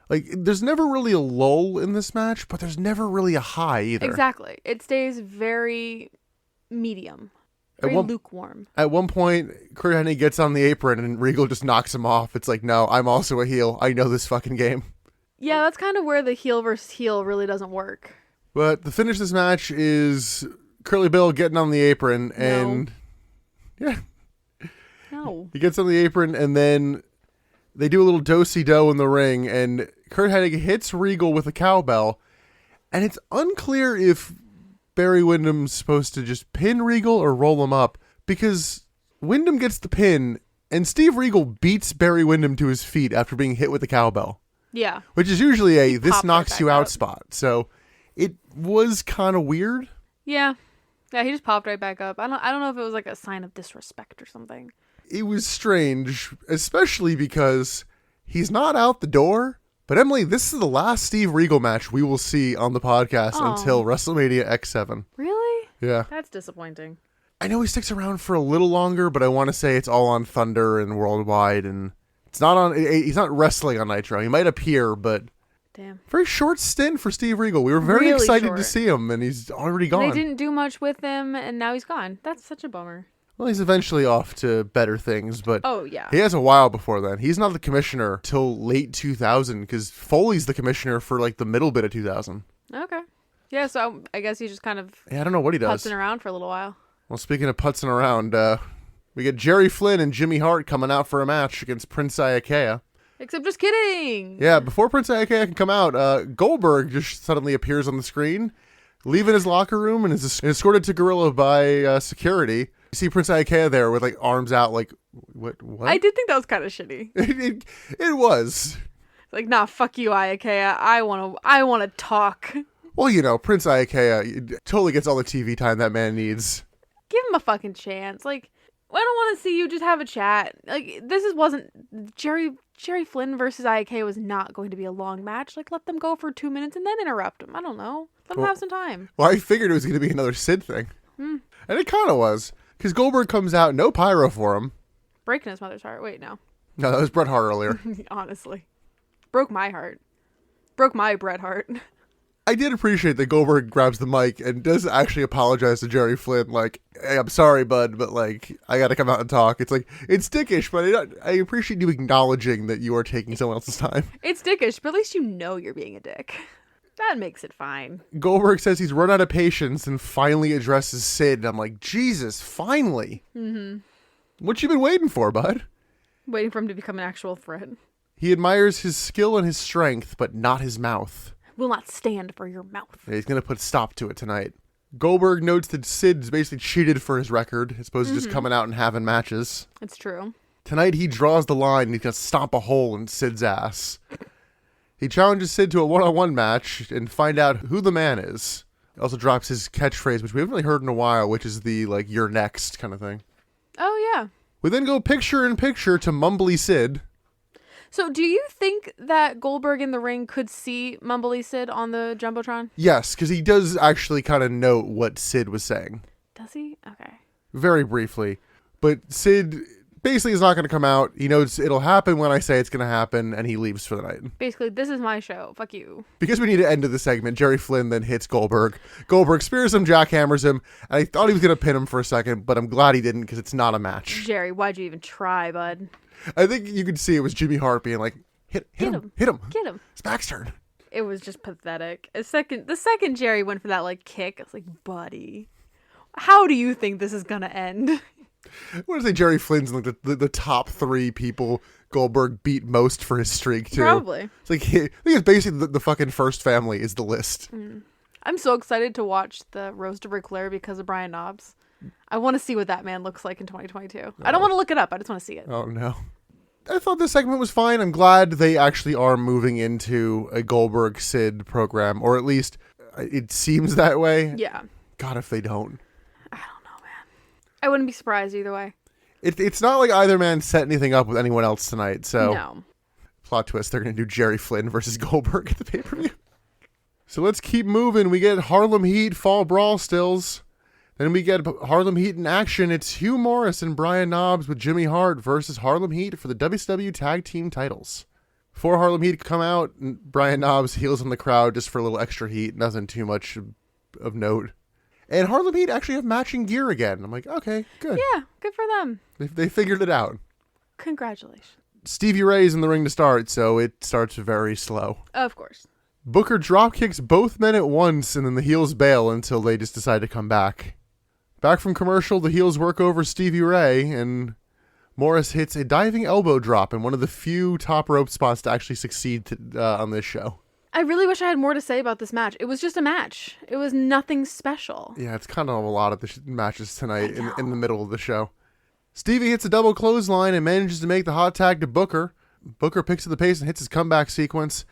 like, there's never really a lull in this match, but there's never really a high either. Exactly. It stays very medium. Very lukewarm. At one point, Kurt Hennig gets on the apron and Regal just knocks him off. It's like, no, I'm also a heel. I know this fucking game. Yeah, that's kind of where the heel versus heel really doesn't work. But the finish of this match is Curly Bill getting on the apron and... No. Yeah. No. He gets on the apron and then they do a little do-si-do in the ring and Kurt Hennig hits Regal with a cowbell. And it's unclear if Barry Windham's supposed to just pin Regal or roll him up because Windham gets the pin and Steve Regal beats Barry Windham to his feet after being hit with the cowbell. Yeah. Which is usually a this popped knocks right you back out up. spot. So it was kind of weird. Yeah. Yeah, he just popped right back up. I don't know if it was like a sign of disrespect or something. It was strange, especially because he's not out the door. But Emily, this is the last Steve Regal match we will see on the podcast until WrestleMania X7. Really? Yeah. That's disappointing. I know he sticks around for a little longer, but I want to say it's all on Thunder and Worldwide, and it's not on. He's not wrestling on Nitro. He might appear, but Damn. very short stint for Steve Regal. We were very Really excited short. to see him, and he's already gone. They didn't do much with him, and now he's gone. That's such a bummer. Well, he's eventually off to better things, but Oh, yeah. he has a while before then. He's not the commissioner till late 2000, because Foley's the commissioner for like the middle bit of 2000. Okay. Yeah, so I guess he's just kind of Yeah, I don't know what he does. putzing around for a little while. Well, speaking of putzing around, we get Jerry Flynn and Jimmy Hart coming out for a match against Prince Iaukea. Except just kidding. Yeah, before Prince Iaukea can come out, Goldberg just suddenly appears on the screen, leaving his locker room and is escorted to Gorilla by security. You see Prince Iaukea there with like arms out, like what? I did think that was kind of shitty. It was. Like, nah, fuck you, Iaukea. I wanna talk. Well, Prince Iaukea totally gets all the TV time that man needs. Give him a fucking chance. Like, I don't want to see you just have a chat. Like, wasn't Jerry Flynn versus Iaukea was not going to be a long match. Like, let them go for 2 minutes and then interrupt him. I don't know. Let them have some time. Well, I figured it was going to be another Sid thing. And it kind of was. Because Goldberg comes out, no pyro for him. Breaking his mother's heart. Wait, no. No, that was Bret Hart earlier. Honestly. Broke my heart. Broke my Bret Hart. I did appreciate that Goldberg grabs the mic and does actually apologize to Jerry Flynn. Like, hey, I'm sorry, bud, but like, I gotta come out and talk. It's like, it's dickish, but I appreciate you acknowledging that you are taking someone else's time. It's dickish, but at least you know you're being a dick. That makes it fine. Goldberg says he's run out of patience and finally addresses Sid. And I'm like, Jesus, finally. Mm-hmm. What you been waiting for, bud? Waiting for him to become an actual threat. He admires his skill and his strength, but not his mouth. Will not stand for your mouth. He's going to put a stop to it tonight. Goldberg notes that Sid's basically cheated for his record, as opposed to just coming out and having matches. It's true. Tonight he draws the line and he's going to stomp a hole in Sid's ass. He challenges Sid to a one-on-one match and find out who the man is. He also drops his catchphrase, which we haven't really heard in a while, which is the, like, you're next kind of thing. Oh, yeah. We then go picture-in-picture to Mumbly Sid. So do you think that Goldberg in the ring could see Mumbly Sid on the Jumbotron? Yes, because he does actually kind of note what Sid was saying. Does he? Okay. Very briefly. But Sid basically is not going to come out. He knows it'll happen when I say it's going to happen, and he leaves for the night. Basically, this is my show. Fuck you. Because we need to end the segment, Jerry Flynn then hits Goldberg. Goldberg spears him, jackhammers him, and I thought he was going to pin him for a second, but I'm glad he didn't because it's not a match. Jerry, why'd you even try, bud? I think you could see it was Jimmy Hart being like, hit him, Get him. It's back's turn. It was just pathetic. The second Jerry went for that like kick, I was like, buddy, how do you think this is gonna end? I want to say Jerry Flynn's like the top 3 people Goldberg beat most for his streak too. Probably. It's like I think it's basically the fucking first family is the list. I'm so excited to watch the roast of Ric Flair because of Brian Knobbs. I want to see what that man looks like in 2022. I don't want to look it up. I just want to see it. Oh, no. I thought this segment was fine. I'm glad they actually are moving into a Goldberg-Sid program, or at least it seems that way. Yeah. God, if they don't. I don't know, man. I wouldn't be surprised either way. It's not like either man set anything up with anyone else tonight, so... No. Plot twist, they're going to do Jerry Flynn versus Goldberg at the pay-per-view. So let's keep moving. We get Harlem Heat Fall Brawl stills. Then we get Harlem Heat in action. It's Hugh Morris and Brian Knobbs with Jimmy Hart versus Harlem Heat for the WCW Tag Team titles. Before Harlem Heat come out, Brian Knobbs heals on the crowd just for a little extra heat. Nothing too much of note. And Harlem Heat actually have matching gear again. I'm like, okay, good. Yeah, good for them. They figured it out. Congratulations. Stevie Ray's in the ring to start, so it starts very slow. Of course. Booker drop kicks both men at once, and then the heels bail until they just decide to come back. Back from commercial, the heels work over Stevie Ray, and Morris hits a diving elbow drop in one of the few top rope spots to actually succeed on this show. I really wish I had more to say about this match. It was just a match. It was nothing special. Yeah, it's kind of a lot of the matches tonight in the middle of the show. Stevie hits a double clothesline and manages to make the hot tag to Booker. Booker picks up the pace and hits his comeback sequence.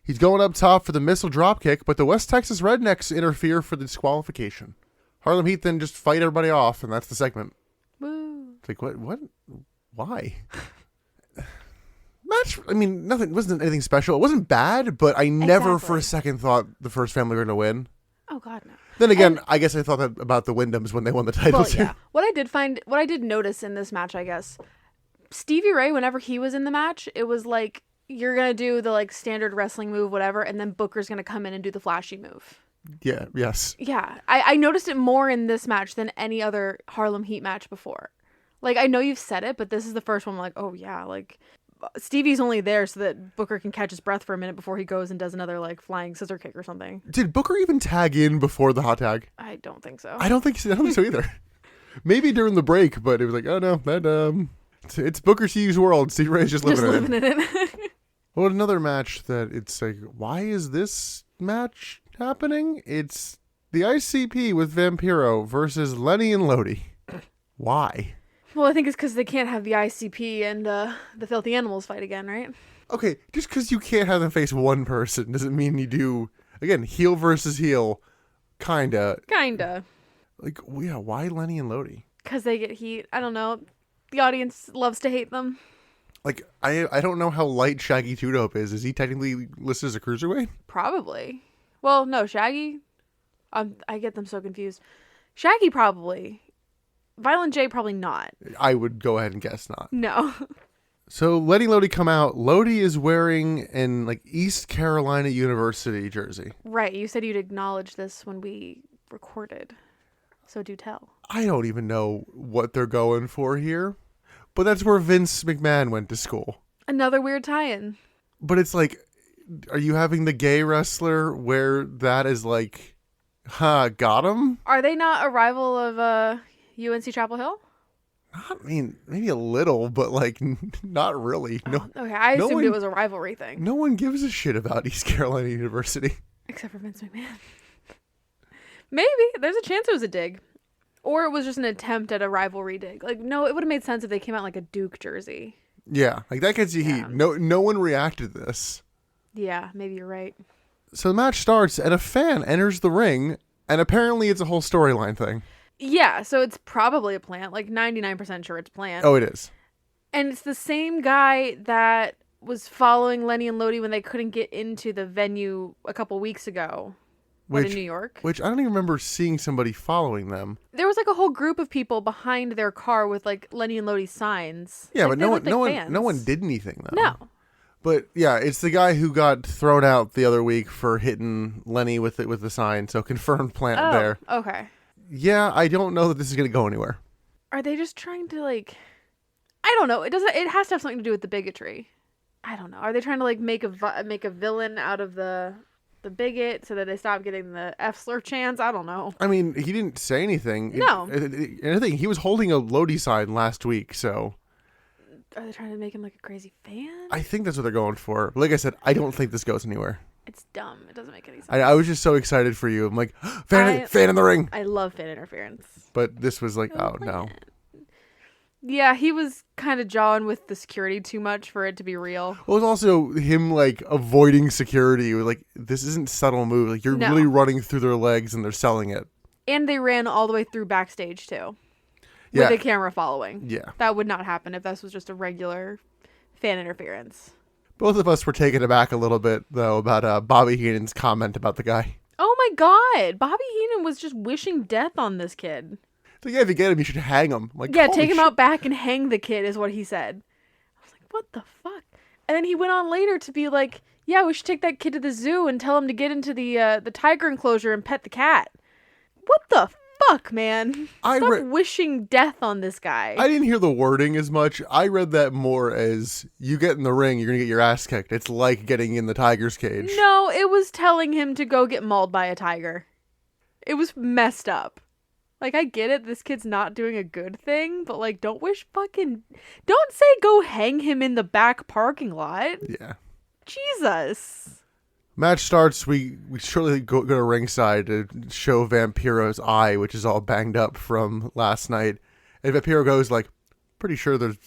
He's going up top for the missile dropkick, but the West Texas Rednecks interfere for the disqualification. Harlem Heat then just fight everybody off, and that's the segment. Woo. It's like, what? Why? Match, I mean, wasn't anything special. It wasn't bad, but I never for a second thought the First Family were going to win. Oh, God, no. Then again, I guess I thought that about the Wyndhams when they won the titles. Well, yeah. What I did notice in this match, I guess, Stevie Ray, whenever he was in the match, it was like, you're going to do the like standard wrestling move, whatever, and then Booker's going to come in and do the flashy move. Yeah, yes. Yeah, I noticed it more in this match than any other Harlem Heat match before. Like, I know you've said it, but this is the first one I'm like, oh yeah, like, Stevie's only there so that Booker can catch his breath for a minute before he goes and does another, like, flying scissor kick or something. Did Booker even tag in before the hot tag? I don't think so. I don't think so either. Maybe during the break, but it was like, oh no, it's Booker T's world. Stevie Ray's just living in it. Well, another match that it's like, why is this match happening? It's the ICP with Vampiro versus Lenny and Lodi. Why? Well, I think it's because they can't have the ICP and the Filthy Animals fight again, right? Okay, just because you can't have them face one person doesn't mean you do, again, heel versus heel, kinda. Like, yeah, why Lenny and Lodi? Because they get heat. I don't know. The audience loves to hate them. Like, I don't know how light Shaggy Two Dope is. Is he technically listed as a cruiserweight? Probably. Well, no, Shaggy. I get them so confused. Shaggy probably. Violent J probably not. I would go ahead and guess not. No. So letting Lodi come out, Lodi is wearing an like East Carolina University jersey. Right. You said you'd acknowledge this when we recorded. So do tell. I don't even know what they're going for here, but that's where Vince McMahon went to school. Another weird tie-in. But it's like, are you having the gay wrestler wear that as like, got him? Are they not a rival of UNC Chapel Hill? I mean, maybe a little, but like not really. No. Okay, I assumed it was a rivalry thing. No one gives a shit about East Carolina University. Except for Vince McMahon. Maybe. There's a chance it was a dig. Or it was just an attempt at a rivalry dig. Like, no, it would have made sense if they came out like a Duke jersey. Yeah, like that gets you heat. No one reacted to this. Yeah, maybe you're right. So the match starts and a fan enters the ring, and apparently it's a whole storyline thing. Yeah, so it's probably a plant. Like 99% sure it's planned. Oh, it is. And it's the same guy that was following Lenny and Lodi when they couldn't get into the venue a couple weeks ago. In New York. Which I don't even remember seeing somebody following them. There was like a whole group of people behind their car with like Lenny and Lodi signs. Yeah, like, but no one did anything though. No. But yeah, it's the guy who got thrown out the other week for hitting Lenny with the sign. So confirmed plant there. Okay. Yeah, I don't know that this is going to go anywhere. Are they just trying to like? I don't know. It has to have something to do with the bigotry. I don't know. Are they trying to like make a villain out of the bigot so that they stop getting the F slur chants? I don't know. I mean, he didn't say anything. No. And I think he was holding a Lodi sign last week, so. Are they trying to make him like a crazy fan? I think that's what they're going for. Like I said, I don't think this goes anywhere. It's dumb. It doesn't make any sense. I was just so excited for you. I'm like, fan in the ring. I love fan interference. But this was like, oh no. Yeah, he was kind of jawing with the security too much for it to be real. Well, it was also him like avoiding security. Like, this isn't subtle move. Like, you're really running through their legs and they're selling it. And they ran all the way through backstage too. Yeah. With the camera following. Yeah. That would not happen if this was just a regular fan interference. Both of us were taken aback a little bit, though, about Bobby Heenan's comment about the guy. Oh my God. Bobby Heenan was just wishing death on this kid. So yeah, if you get him, you should hang him. I'm like, yeah, take him out back and hang the kid is what he said. I was like, what the fuck? And then he went on later to be like, yeah, we should take that kid to the zoo and tell him to get into the tiger enclosure and pet the cat. What the fuck, man? Stop wishing death on this guy. I didn't hear the wording as much. I read that more as, you get in the ring, you're going to get your ass kicked. It's like getting in the tiger's cage. No, it was telling him to go get mauled by a tiger. It was messed up. Like, I get it, this kid's not doing a good thing, but, like, don't say go hang him in the back parking lot. Yeah. Jesus. Match starts, we shortly go to ringside to show Vampiro's eye, which is all banged up from last night. And Vampiro goes, like, pretty sure there's,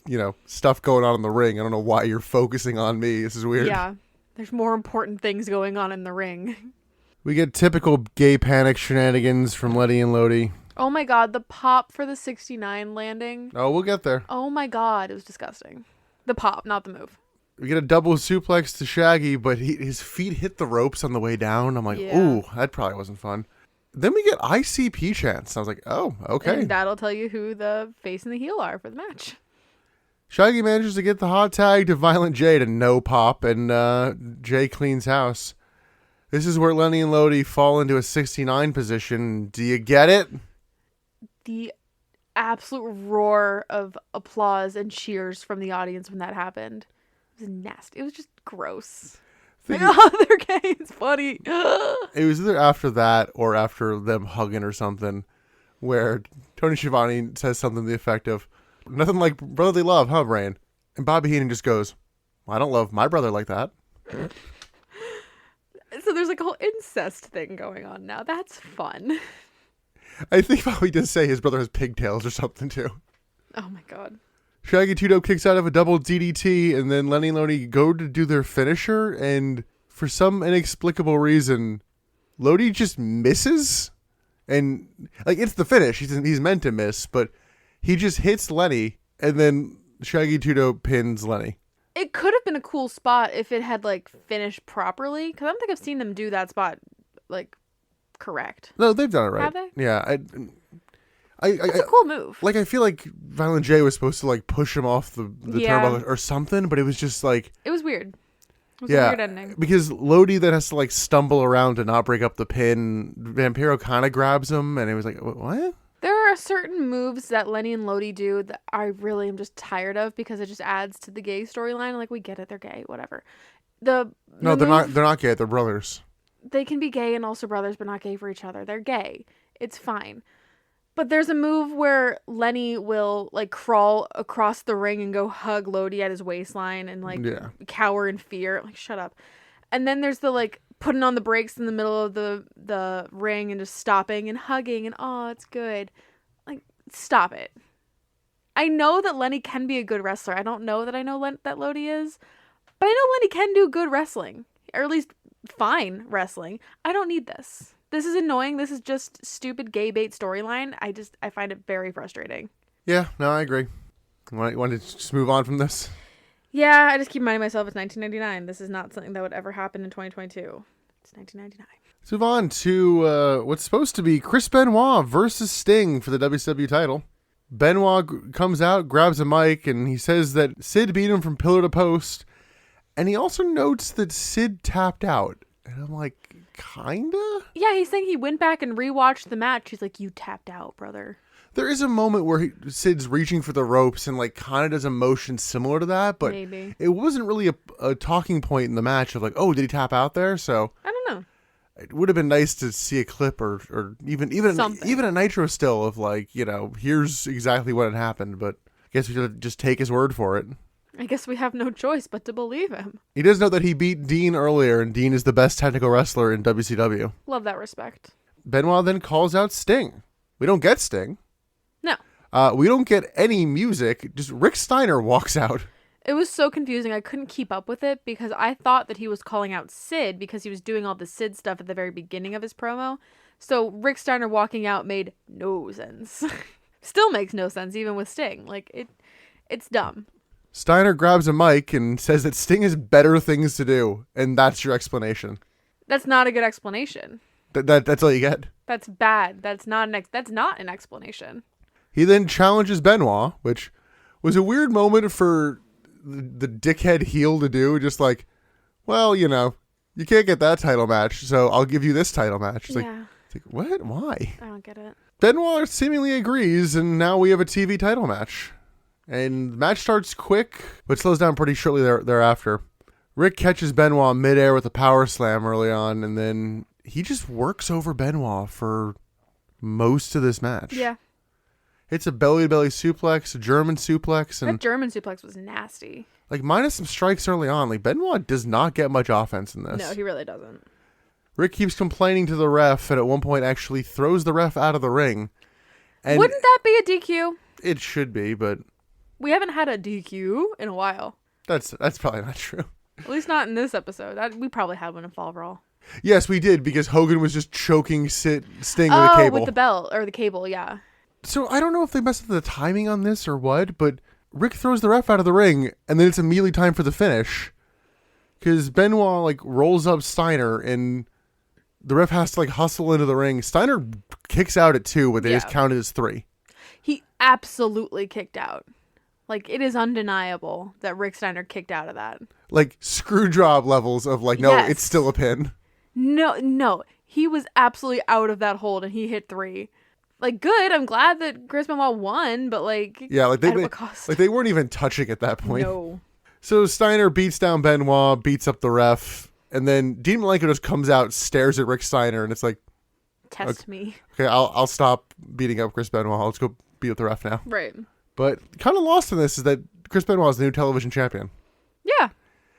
stuff going on in the ring. I don't know why you're focusing on me. This is weird. Yeah, there's more important things going on in the ring. We get typical gay panic shenanigans from Letty and Lodi. Oh my God, the pop for the 69 landing. Oh, we'll get there. Oh my God, it was disgusting. The pop, not the move. We get a double suplex to Shaggy, but his feet hit the ropes on the way down. I'm like, ooh, that probably wasn't fun. Then we get ICP chants. I was like, oh, okay. And that'll tell you who the face and the heel are for the match. Shaggy manages to get the hot tag to Violent J to no pop, and Jay cleans house. This is where Lenny and Lodi fall into a 69 position. Do you get it? The absolute roar of applause and cheers from the audience when that happened. It was nasty. It was just gross. Like, oh, they're gay. It's funny. It was either after that or after them hugging or something, where Tony Schiavone says something to the effect of, nothing like brotherly love, huh, Brain? And Bobby Heenan just goes, I don't love my brother like that. So there's like a whole incest thing going on now. That's fun. I think Bobby does say his brother has pigtails or something, too. Oh, my God. Shaggy 2-Dope kicks out of a double DDT, and then Lenny and Lodi go to do their finisher, and for some inexplicable reason, Lodi just misses. And, like, it's the finish. He's meant to miss, but he just hits Lenny, and then Shaggy 2-Dope pins Lenny. It could have been a cool spot if it had, like, finished properly, because I don't think I've seen them do that spot, like, correct. No, they've done it right. Have they? Yeah. It's a cool move. Like, I feel like Violent J was supposed to like push him off the turnbuckle or something, but it was just like it was weird. It was a weird ending. Because Lodi then has to like stumble around to not break up the pin. Vampiro kind of grabs him, and it was like, what? There are certain moves that Lenny and Lodi do that I really am just tired of because it just adds to the gay storyline. Like, we get it, they're gay, whatever. They're not gay. They're brothers. They can be gay and also brothers, but not gay for each other. They're gay. It's fine. But there's a move where Lenny will like crawl across the ring and go hug Lodi at his waistline and like cower in fear. Like, shut up. And then there's the like putting on the brakes in the middle of the ring and just stopping and hugging and it's good. Like, stop it. I know that Lenny can be a good wrestler. I don't know that I know that Lodi is, but I know Lenny can do good wrestling, or at least fine wrestling. I don't need this. This is annoying. This is just stupid gay bait storyline. I find it very frustrating. Yeah, no, I agree. Want to just move on from this? Yeah, I just keep reminding myself it's 1999. This is not something that would ever happen in 2022. It's 1999. Let's move on to what's supposed to be Chris Benoit versus Sting for the WCW title. Benoit comes out, grabs a mic, and he says that Sid beat him from pillar to post. And he also notes that Sid tapped out. And I'm like, kinda? Yeah, he's saying he went back and rewatched the match. He's like, you tapped out, brother. There is a moment where Sid's reaching for the ropes and like kind of does a motion similar to that, but maybe it wasn't really a talking point in the match of like, oh, did he tap out there? So I don't know. It would have been nice to see a clip or even a Nitro still of like, here's exactly what had happened, but I guess we should just take his word for it. I guess we have no choice but to believe him. He does note that he beat Dean earlier, and Dean is the best technical wrestler in WCW. Love that respect. Benoit then calls out Sting. We don't get Sting. No. We don't get any music. Just Rick Steiner walks out. It was so confusing. I couldn't keep up with it because I thought that he was calling out Sid because he was doing all the Sid stuff at the very beginning of his promo. So Rick Steiner walking out made no sense. Still makes no sense even with Sting. Like, it's dumb. Steiner grabs a mic and says that Sting has better things to do, and that's your explanation. That's not a good explanation. That's all you get. That's bad. That's not an explanation. He then challenges Benoit, which was a weird moment for the dickhead heel to do. Just like, well, you can't get that title match, so I'll give you this title match. It's like, what? Why? I don't get it. Benoit seemingly agrees, and now we have a TV title match. And the match starts quick, but slows down pretty shortly thereafter. Rick catches Benoit midair with a power slam early on, and then he just works over Benoit for most of this match. Yeah. It's a belly-to-belly suplex, a German suplex. And that German suplex was nasty. Like, minus some strikes early on. Like, Benoit does not get much offense in this. No, he really doesn't. Rick keeps complaining to the ref, and at one point actually throws the ref out of the ring. And wouldn't that be a DQ? It should be, but we haven't had a DQ in a while. That's probably not true. At least not in this episode. We probably had one in Fall Brawl. Yes, we did, because Hogan was just choking Sting with a cable. With the belt, or the cable, yeah. So I don't know if they messed up the timing on this or what, but Rick throws the ref out of the ring, and then it's immediately time for the finish. Because Benoit, like, rolls up Steiner, and the ref has to, like, hustle into the ring. Steiner kicks out at 2, but they just counted as 3. He absolutely kicked out. Like, it is undeniable that Rick Steiner kicked out of that. Like, screw job levels of, like, no, it's still a pin. No. He was absolutely out of that hold, and he hit 3. Like, good. I'm glad that Chris Benoit won, but, like, yeah, like, at what cost? Like, they weren't even touching at that point. No. So Steiner beats down Benoit, beats up the ref, and then Dean Malenko just comes out, stares at Rick Steiner, and it's like, Test me. Okay, I'll stop beating up Chris Benoit. Let's go beat up the ref now. Right. But kind of lost in this is that Chris Benoit is the new television champion. Yeah.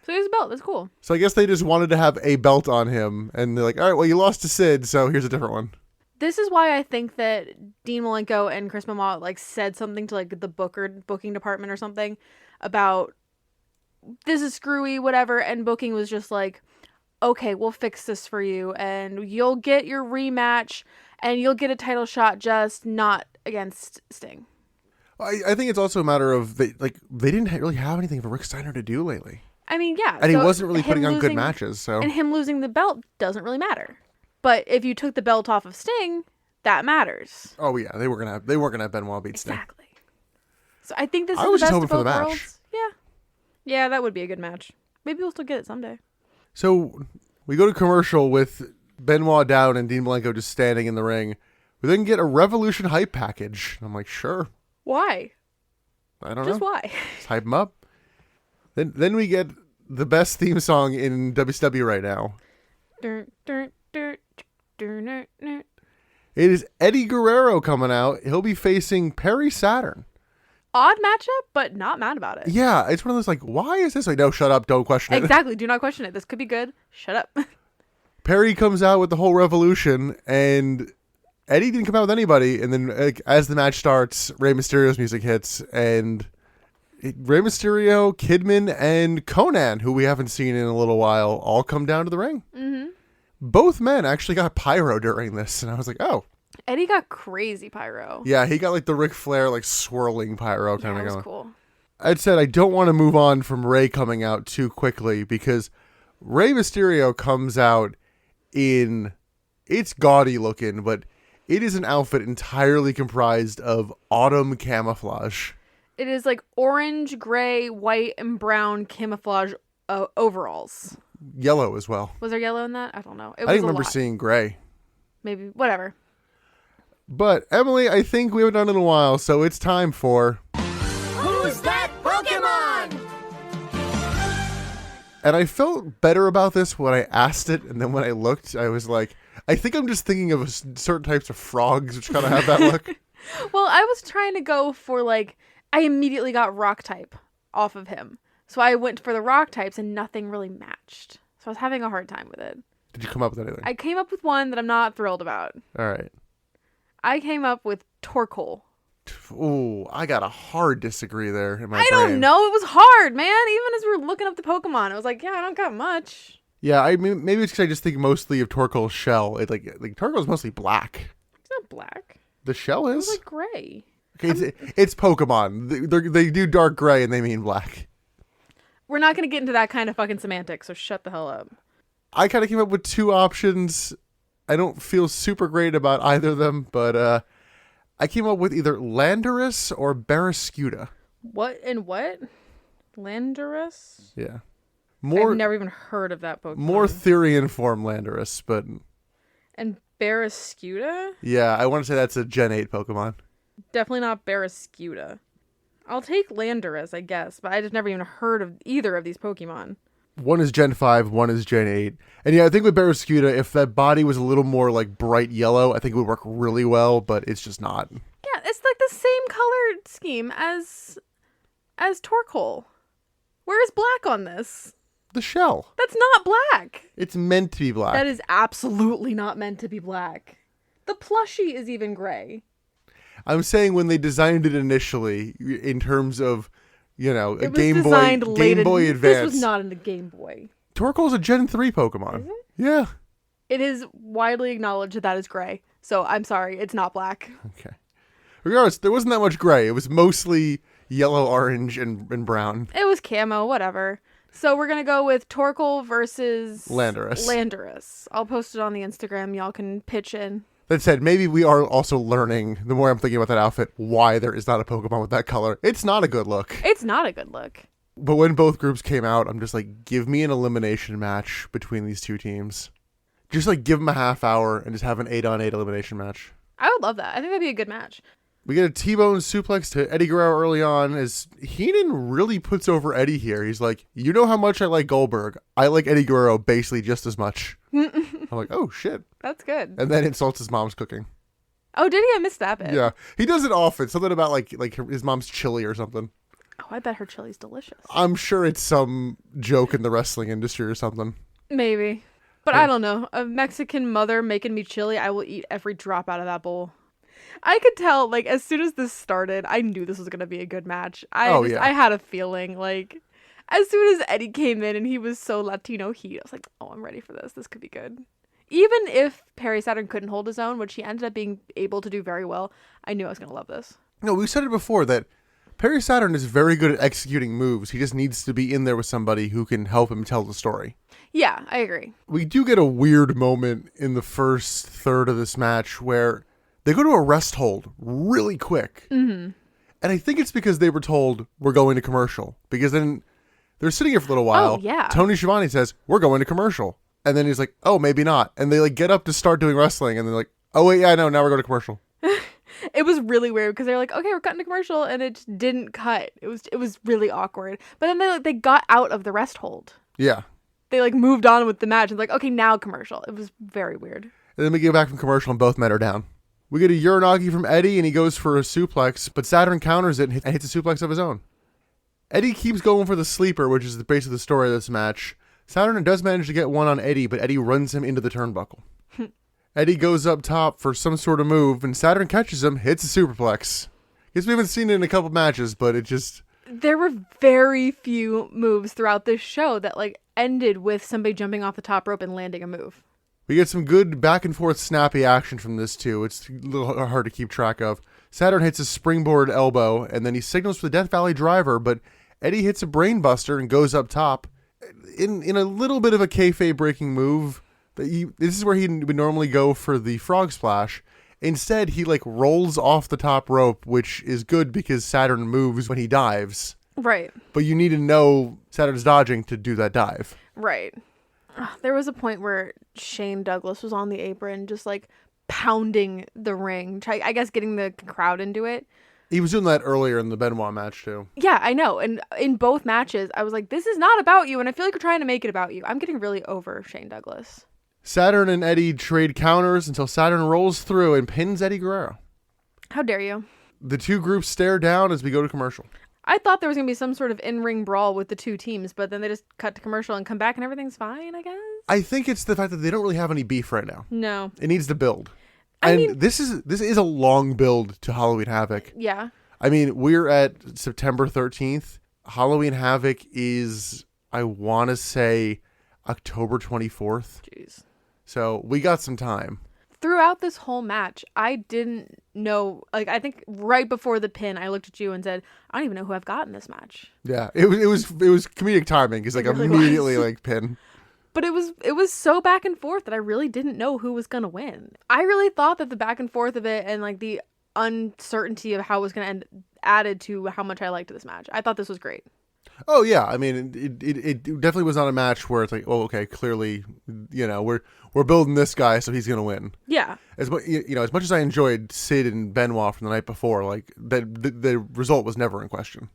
So he has a belt. That's cool. So I guess they just wanted to have a belt on him, and they're like, all right, well, you lost to Sid, so here's a different one. This is why I think that Dean Malenko and Chris Benoit, like, said something to, like, the booking department or something about this is screwy, whatever, and booking was just like, okay, we'll fix this for you, and you'll get your rematch, and you'll get a title shot, just not against Sting. I think it's also a matter of they didn't really have anything for Rick Steiner to do lately. I mean, yeah. And he wasn't really putting on good matches. So and him losing the belt doesn't really matter. But if you took the belt off of Sting, that matters. Oh yeah, they weren't gonna have Benoit beat Sting. Exactly. So I think this I is was the just best hoping of for the both match. worlds. Yeah. Yeah, that would be a good match. Maybe we'll still get it someday. So we go to commercial with Benoit down and Dean Malenko just standing in the ring. We then get a Revolution hype package. I'm like, sure. Why? I don't Just know. why? Just hype him up. Then we get the best theme song in WCW right now. It is Eddie Guerrero coming out. He'll be facing Perry Saturn. Odd matchup, but not mad about it. Yeah, it's one of those like, why is this? Like, no, shut up, don't question it. Exactly. Do not question it. This could be good. Shut up. Perry comes out with the whole Revolution, and Eddie didn't come out with anybody. And then as the match starts, Rey Mysterio's music hits, and Rey Mysterio, Kidman, and Conan, who we haven't seen in a little while, all come down to the ring. Mm-hmm. Both men actually got pyro during this, and I was like, oh. Eddie got crazy pyro. Yeah, he got like the Ric Flair like swirling pyro kind of that going. was cool. I'd said I don't want to move on from Rey coming out too quickly because Rey Mysterio comes out in, it's gaudy looking, but it is an outfit entirely comprised of autumn camouflage. It is like orange, gray, white, and brown camouflage overalls. Yellow as well. Was there yellow in that? I don't know. It was I didn't a remember lot. seeing gray. Maybe. Whatever. But Emily, I think we haven't done it in a while, so it's time for... Who's that Pokemon? And I felt better about this when I asked it, and then when I looked, I was like, I think I'm just thinking of certain types of frogs, which kind of have that look. Well, I was trying to go for like, I immediately got rock type off of him. So I went for the rock types and nothing really matched. So I was having a hard time with it. Did you come up with anything? I came up with one that I'm not thrilled about. All right. I came up with Torkoal. Ooh, I got a hard disagree there in my I brain. don't know. It was hard, man. Even as we were looking up the Pokemon, I was like, yeah, I don't got much. Yeah, I mean, maybe it's because I just think mostly of Torkoal's shell. It like Torkoal's mostly black. It's not black. The shell It is? was like gray. Okay, it's Pokemon. They do dark gray and they mean black. We're not going to get into that kind of fucking semantics, so shut the hell up. I kind of came up with two options. I don't feel super great about either of them, but I came up with either Landorus or Barraskewda. What and what? Landorus? Yeah. I've never even heard of that Pokemon. More Therian form Landorus, but... And Barraskewda? Yeah, I want to say that's a Gen 8 Pokemon. Definitely not Barraskewda. I'll take Landorus, I guess, but I just never even heard of either of these Pokemon. One is Gen 5, one is Gen 8. And yeah, I think with Barraskewda, if that body was a little more like bright yellow, I think it would work really well, but it's just not. Yeah, it's like the same color scheme as Torkoal. Where is black on this? The shell. That's not black. It's meant to be black. That is absolutely not meant to be black. The plushie is even gray. I'm saying when they designed it initially, in terms of, you know, a It was Game designed Boy, late Game Boy in, Advance. This was not in the Game Boy. Torkoal's a Gen 3 Pokemon. Is it? Yeah. It is widely acknowledged that is gray. So I'm sorry, it's not black. Okay. Regardless, there wasn't that much gray. It was mostly yellow, orange, and brown. It was camo, whatever. So we're going to go with Torkoal versus Landorus. I'll post it on the Instagram. Y'all can pitch in. That said, maybe we are also learning, the more I'm thinking about that outfit, why there is not a Pokemon with that color. It's not a good look. It's not a good look. But when both groups came out, I'm just like, give me an elimination match between these two teams. Just like give them a half hour and just have an 8-on-8 elimination match. I would love that. I think that'd be a good match. We get a T-bone suplex to Eddie Guerrero early on as Heenan really puts over Eddie here. He's like, you know how much I like Goldberg. I like Eddie Guerrero basically just as much. I'm like, oh, shit. That's good. And then insults his mom's cooking. Oh, did he? I missed that bit. Yeah. He does it often. Something about like his mom's chili or something. Oh, I bet her chili's delicious. I'm sure it's some joke in the wrestling industry or something. Maybe. But I don't know. A Mexican mother making me chili, I will eat every drop out of that bowl. I could tell, like, as soon as this started, I knew this was going to be a good match. I had a feeling, like, as soon as Eddie came in and he was so Latino heat, I was like, oh, I'm ready for this. This could be good. Even if Perry Saturn couldn't hold his own, which he ended up being able to do very well, I knew I was going to love this. No, we said it before that Perry Saturn is very good at executing moves. He just needs to be in there with somebody who can help him tell the story. Yeah, I agree. We do get a weird moment in the first third of this match where they go to a rest hold really quick. Mm-hmm. And I think it's because they were told, we're going to commercial. Because then they're sitting here for a little while. Oh, yeah. Tony Schiavone says, we're going to commercial. And then he's like, oh, maybe not. And they like get up to start doing wrestling. And they're like, oh, wait, yeah, no, now we're going to commercial. It was really weird because they're like, okay, we're cutting to commercial. And it just didn't cut. It was really awkward. But then they got out of the rest hold. Yeah. They like moved on with the match and like, okay, now commercial. It was very weird. And then we get back from commercial and both men are down. We get a Uranagi from Eddie and he goes for a suplex, but Saturn counters it and hits a suplex of his own. Eddie keeps going for the sleeper, which is the base of the story of this match. Saturn does manage to get one on Eddie, but Eddie runs him into the turnbuckle. Eddie goes up top for some sort of move, and Saturn catches him, hits a superplex. Guess we haven't seen it in a couple matches, but it just... There were very few moves throughout this show that like ended with somebody jumping off the top rope and landing a move. We get some good back and forth snappy action from this too. It's a little hard to keep track of. Saturn hits a springboard elbow, and then he signals for the Death Valley driver, but Eddie hits a brainbuster and goes up top. In a little bit of a kayfabe breaking move, this is where he would normally go for the frog splash. Instead, he like rolls off the top rope, which is good because Saturn moves when he dives. Right. But you need to know Saturn's dodging to do that dive. Right. There was a point where Shane Douglas was on the apron just like pounding the ring, I guess getting the crowd into it. He was doing that earlier in the Benoit match too. Yeah, I know. And in both matches, I was like, this is not about you. And I feel like you're trying to make it about you. I'm getting really over Shane Douglas. Saturn and Eddie trade counters until Saturn rolls through and pins Eddie Guerrero. How dare you? The two groups stare down as we go to commercial. I thought there was going to be some sort of in-ring brawl with the two teams, but then they just cut to commercial and come back and everything's fine, I guess? I think it's the fact that they don't really have any beef right now. No. It needs to build. I And mean, this is a long build to Halloween Havoc. yeah. I mean, we're at September 13th. Halloween Havoc is, I want to say, October 24th. Jeez. So we got some time. Throughout this whole match, I didn't know, like, I think right before the pin, I looked at you and said, I don't even know who I've got in this match. Yeah, it was comedic timing. It's like It really immediately was. like pin. But it was so back and forth that I really didn't know who was going to win. I really thought that the back and forth of it and like the uncertainty of how it was going to end added to how much I liked this match. I thought this was great. Oh yeah, I mean it definitely was not a match where it's like, oh okay, clearly, we're building this guy so he's gonna win. Yeah. As much as much as I enjoyed Sid and Benoit from the night before, like the result was never in question.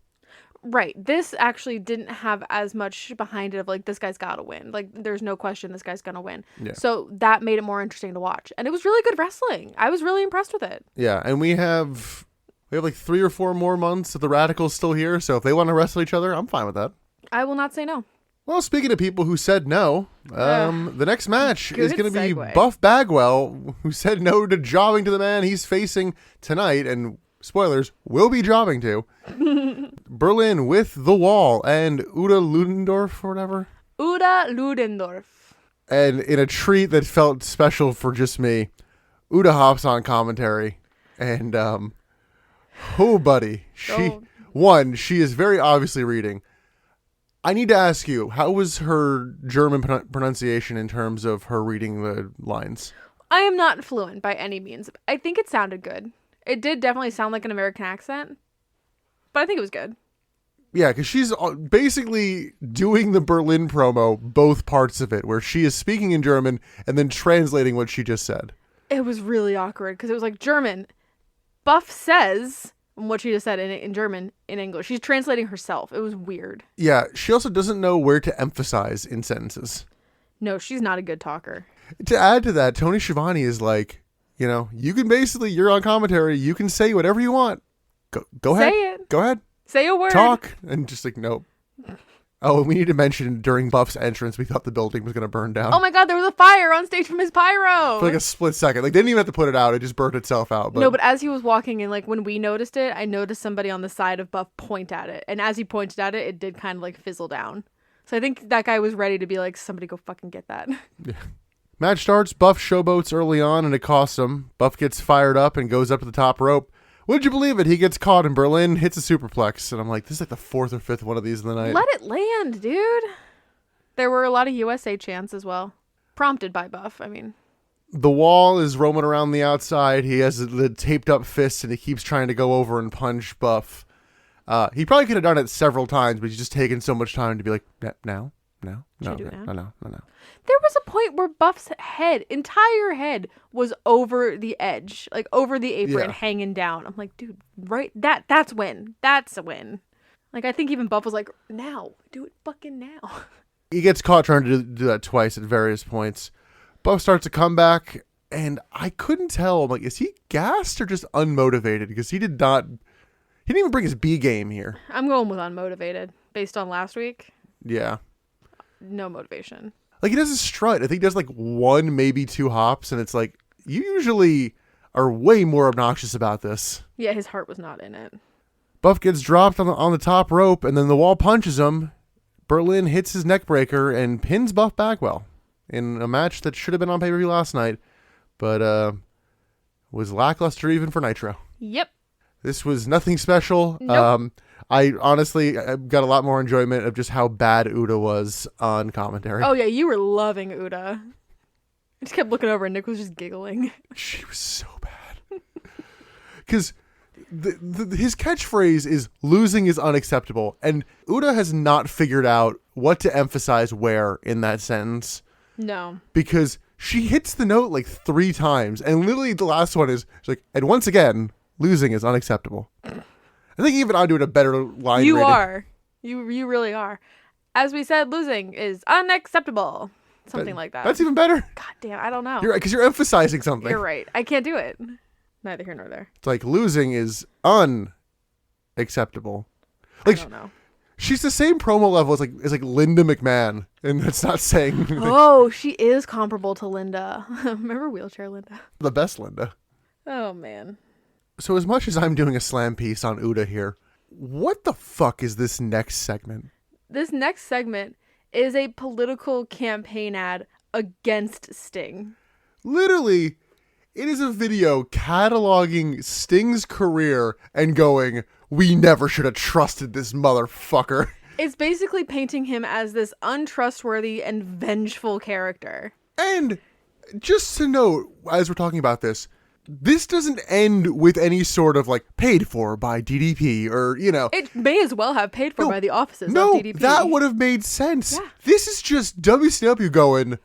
Right. This actually didn't have as much behind it of like, this guy's got to win. Like, there's no question this guy's going to win. Yeah. So that made it more interesting to watch. And it was really good wrestling. I was really impressed with it. Yeah, and we have like 3 or 4 more months of the Radicals still here, so if they want to wrestle each other, I'm fine with that. I will not say no. Well, speaking of people who said no, the next match is Good going to be segue. Buff Bagwell, who said no to jobbing to the man he's facing tonight, and spoilers, will be jobbing to. Berlin with The Wall and Uda Ludendorff or whatever. Uda Ludendorff. And in a treat that felt special for just me, Uda hops on commentary, and oh buddy, she is very obviously reading. I need to ask you, how was her German pronunciation in terms of her reading the lines? I am not fluent by any means. I think it sounded good. It did definitely sound like an American accent, but I think it was good. Yeah, because she's basically doing the Berlin promo, both parts of it, where she is speaking in German and then translating what she just said. It was really awkward because it was like German. Buff says what she just said in German, in English. She's translating herself. It was weird. Yeah, she also doesn't know where to emphasize in sentences. No, she's not a good talker. To add to that, Tony Schiavone is like, you can basically, you're on commentary, you can say whatever you want. Go ahead. Say it. Go ahead. Say a word. Talk. And just like, nope. Oh, and we need to mention during Buff's entrance, we thought the building was going to burn down. Oh my god, there was a fire on stage from his pyro. For like a split second. Like, they didn't even have to put it out. It just burnt itself out. But... No, but as he was walking in, like when we noticed it, I noticed somebody on the side of Buff point at it. And as he pointed at it, it did kind of like fizzle down. So I think that guy was ready to be like, somebody go fucking get that. Yeah. Match starts. Buff showboats early on and it costs him. Buff gets fired up and goes up to the top rope. Would you believe it? He gets caught in Berlin, hits a superplex. And I'm like, this is like the 4th or 5th one of these in the night. Let it land, dude. There were a lot of USA chants as well. Prompted by Buff, I mean. The Wall is roaming around the outside. He has the taped up fists, and he keeps trying to go over and punch Buff. He probably could have done it several times, but he's just taking so much time to be like, no. There was a point where Buff's entire head was over the edge, like over the apron, hanging down. I'm like, dude, right? That's win. That's a win. Like, I think even Buff was like, now, do it fucking now. He gets caught trying to do that twice at various points. Buff starts to come back, and I couldn't tell. I'm like, is he gassed or just unmotivated? Because he didn't even bring his B game here. I'm going with unmotivated based on last week. Yeah. No motivation. Like, he does a strut. I think he does like 1, maybe 2 hops, and it's like, you usually are way more obnoxious about this. Yeah, his heart was not in it. Buff gets dropped on the top rope, and then the Wall punches him. Berlin hits his neck breaker and pins Buff Bagwell in a match that should have been on pay-per-view last night, but was lackluster even for Nitro. Yep. This was nothing special. Nope. I honestly got a lot more enjoyment of just how bad Uda was on commentary. Oh, yeah, you were loving Uda. I just kept looking over and Nick was just giggling. She was so bad. Because his catchphrase is losing is unacceptable. And Uda has not figured out what to emphasize where in that sentence. No. Because she hits the note like 3 times. And literally the last one is like, and once again, losing is unacceptable. I think even I'm doing a better line You rating. are. You really are. As we said, losing is unacceptable. Something like that. That's even better. God damn, I don't know. You're right, because you're emphasizing something. You're right. I can't do it. Neither here nor there. It's like losing is unacceptable. I don't know. She's the same promo level as like Linda McMahon, and that's not saying anything. Oh, she is comparable to Linda. Remember Wheelchair Linda? The best Linda. Oh, man. So as much as I'm doing a slam piece on Uda here, what the fuck is this next segment? This next segment is a political campaign ad against Sting. Literally, it is a video cataloging Sting's career and going, we never should have trusted this motherfucker. It's basically painting him as this untrustworthy and vengeful character. And just to note, as we're talking about this doesn't end with any sort of like paid for by DDP or, you know. It may as well have paid for by the offices of DDP. That would have made sense. Yeah. This is just WCW going,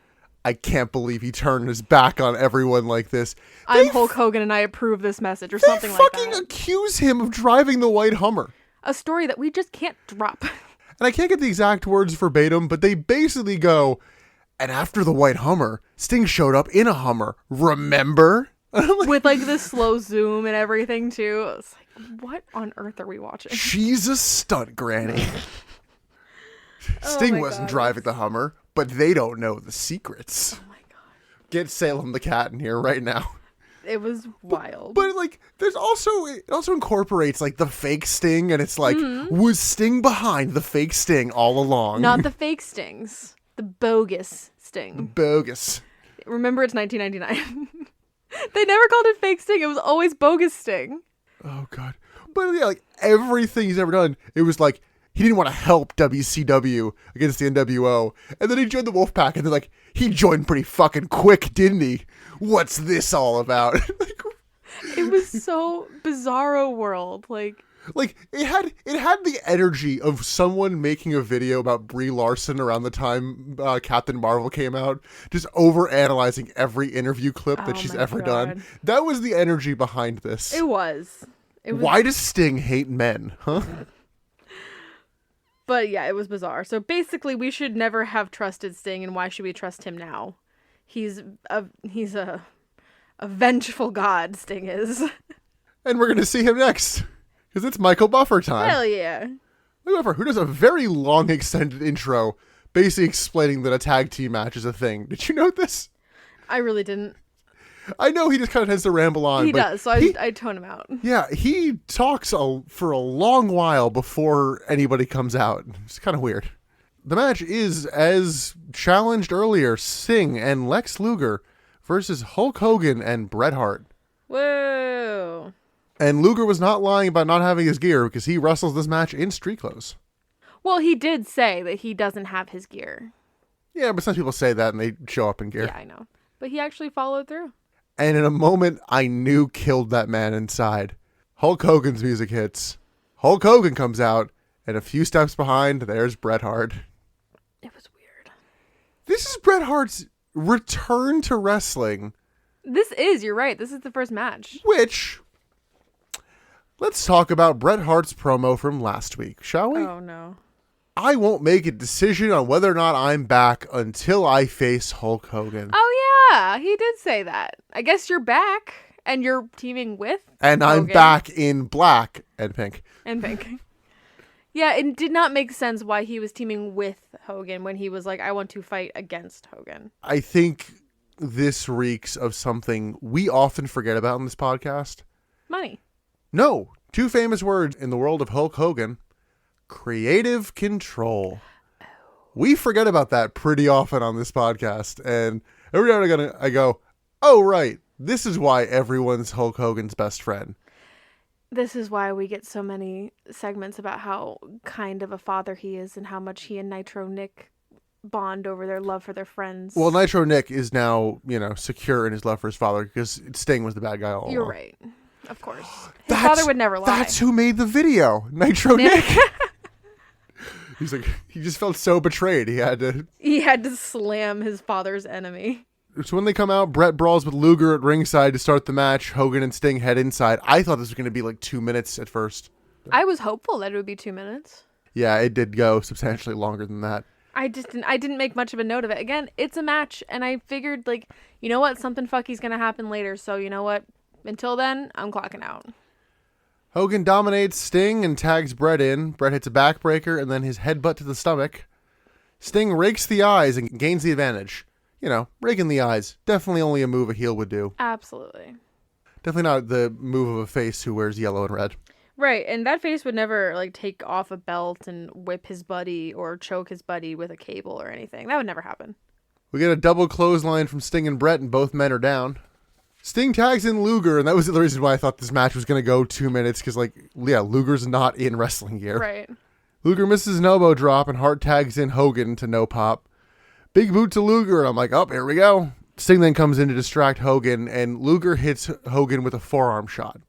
I can't believe he turned his back on everyone like this. I'm Hulk Hogan and I approve this message or something like that. They fucking accuse him of driving the white Hummer. A story that we just can't drop. And I can't get the exact words verbatim, but they basically go, and after the white Hummer, Sting showed up in a Hummer. Remember? With like this slow zoom and everything too. I was like, what on earth are we watching? She's a stunt granny. Sting wasn't driving the Hummer, but they don't know the secrets. Oh my god. Get Salem the cat in here right now. It was wild. But like, it also incorporates like the fake Sting, and it's like, was Sting behind the fake Sting all along? Not the fake Stings. The bogus Sting. Bogus. Remember, it's 1999. They never called it fake Sting. It was always bogus Sting. Oh, God. But yeah, like everything he's ever done, it was like he didn't want to help WCW against the NWO. And then he joined the Wolfpack, and they're like, he joined pretty fucking quick, didn't he? What's this all about? It was so bizarro world. Like it had the energy of someone making a video about Brie Larson around the time Captain Marvel came out, just over analyzing every interview clip that she's ever done. That was the energy behind this. It was. Why does Sting hate men? Huh? But yeah, it was bizarre. So basically, we should never have trusted Sting, and why should we trust him now? He's a vengeful god. Sting is. And we're gonna see him next. Because it's Michael Buffer time. Hell yeah. Michael Buffer, who does a very long extended intro basically explaining that a tag team match is a thing. Did you note this? I really didn't. I know he just kind of tends to ramble on. He does, so I tone him out. Yeah, he talks for a long while before anybody comes out. It's kind of weird. The match is, as challenged earlier, Sting and Lex Luger versus Hulk Hogan and Bret Hart. Whoa. And Luger was not lying about not having his gear because he wrestles this match in street clothes. Well, he did say that he doesn't have his gear. Yeah, but some people say that and they show up in gear. Yeah, I know. But he actually followed through. And in a moment I knew killed that man inside, Hulk Hogan's music hits. Hulk Hogan comes out, and a few steps behind, there's Bret Hart. It was weird. This is Bret Hart's return to wrestling. You're right. This is the first match. Which, let's talk about Bret Hart's promo from last week, shall we? Oh, no. I won't make a decision on whether or not I'm back until I face Hulk Hogan. Oh, yeah. He did say that. I guess you're back, and you're teaming with And Hogan. I'm back in black and pink. And pink. Yeah, it did not make sense why he was teaming with Hogan when he was like, I want to fight against Hogan. I think this reeks of something we often forget about in this podcast. Money. No, two famous words in the world of Hulk Hogan: creative control. We forget about that pretty often on this podcast, and every now and again I go, oh right, this is why everyone's Hulk Hogan's best friend. This is why we get so many segments about how kind of a father he is and how much he and Nitro Nick bond over their love for their friends. Well, Nitro Nick is now, secure in his love for his father because Sting was the bad guy all along. You're right. Of course. His father would never lie. That's who made the video. Nitro Nick. He's like, he just felt so betrayed. He had to slam his father's enemy. So when they come out, Bret brawls with Luger at ringside to start the match. Hogan and Sting head inside. I thought this was going to be like 2 minutes at first. I was hopeful that it would be 2 minutes. Yeah, it did go substantially longer than that. I didn't make much of a note of it. Again, it's a match, and I figured, like, you know what? Something fucky's going to happen later, so you know what? Until then, I'm clocking out. Hogan dominates Sting and tags Bret in. Bret hits a backbreaker and then his headbutt to the stomach. Sting rakes the eyes and gains the advantage. Raking the eyes. Definitely only a move a heel would do. Absolutely. Definitely not the move of a face who wears yellow and red. Right, and that face would never, like, take off a belt and whip his buddy or choke his buddy with a cable or anything. That would never happen. We get a double clothesline from Sting and Bret, and both men are down. Sting tags in Luger, and that was the reason why I thought this match was going to go 2 minutes, because, Luger's not in wrestling gear. Right. Luger misses an elbow drop, and Hart tags in Hogan to no pop. Big boot to Luger, and I'm like, oh, here we go. Sting then comes in to distract Hogan, and Luger hits Hogan with a forearm shot.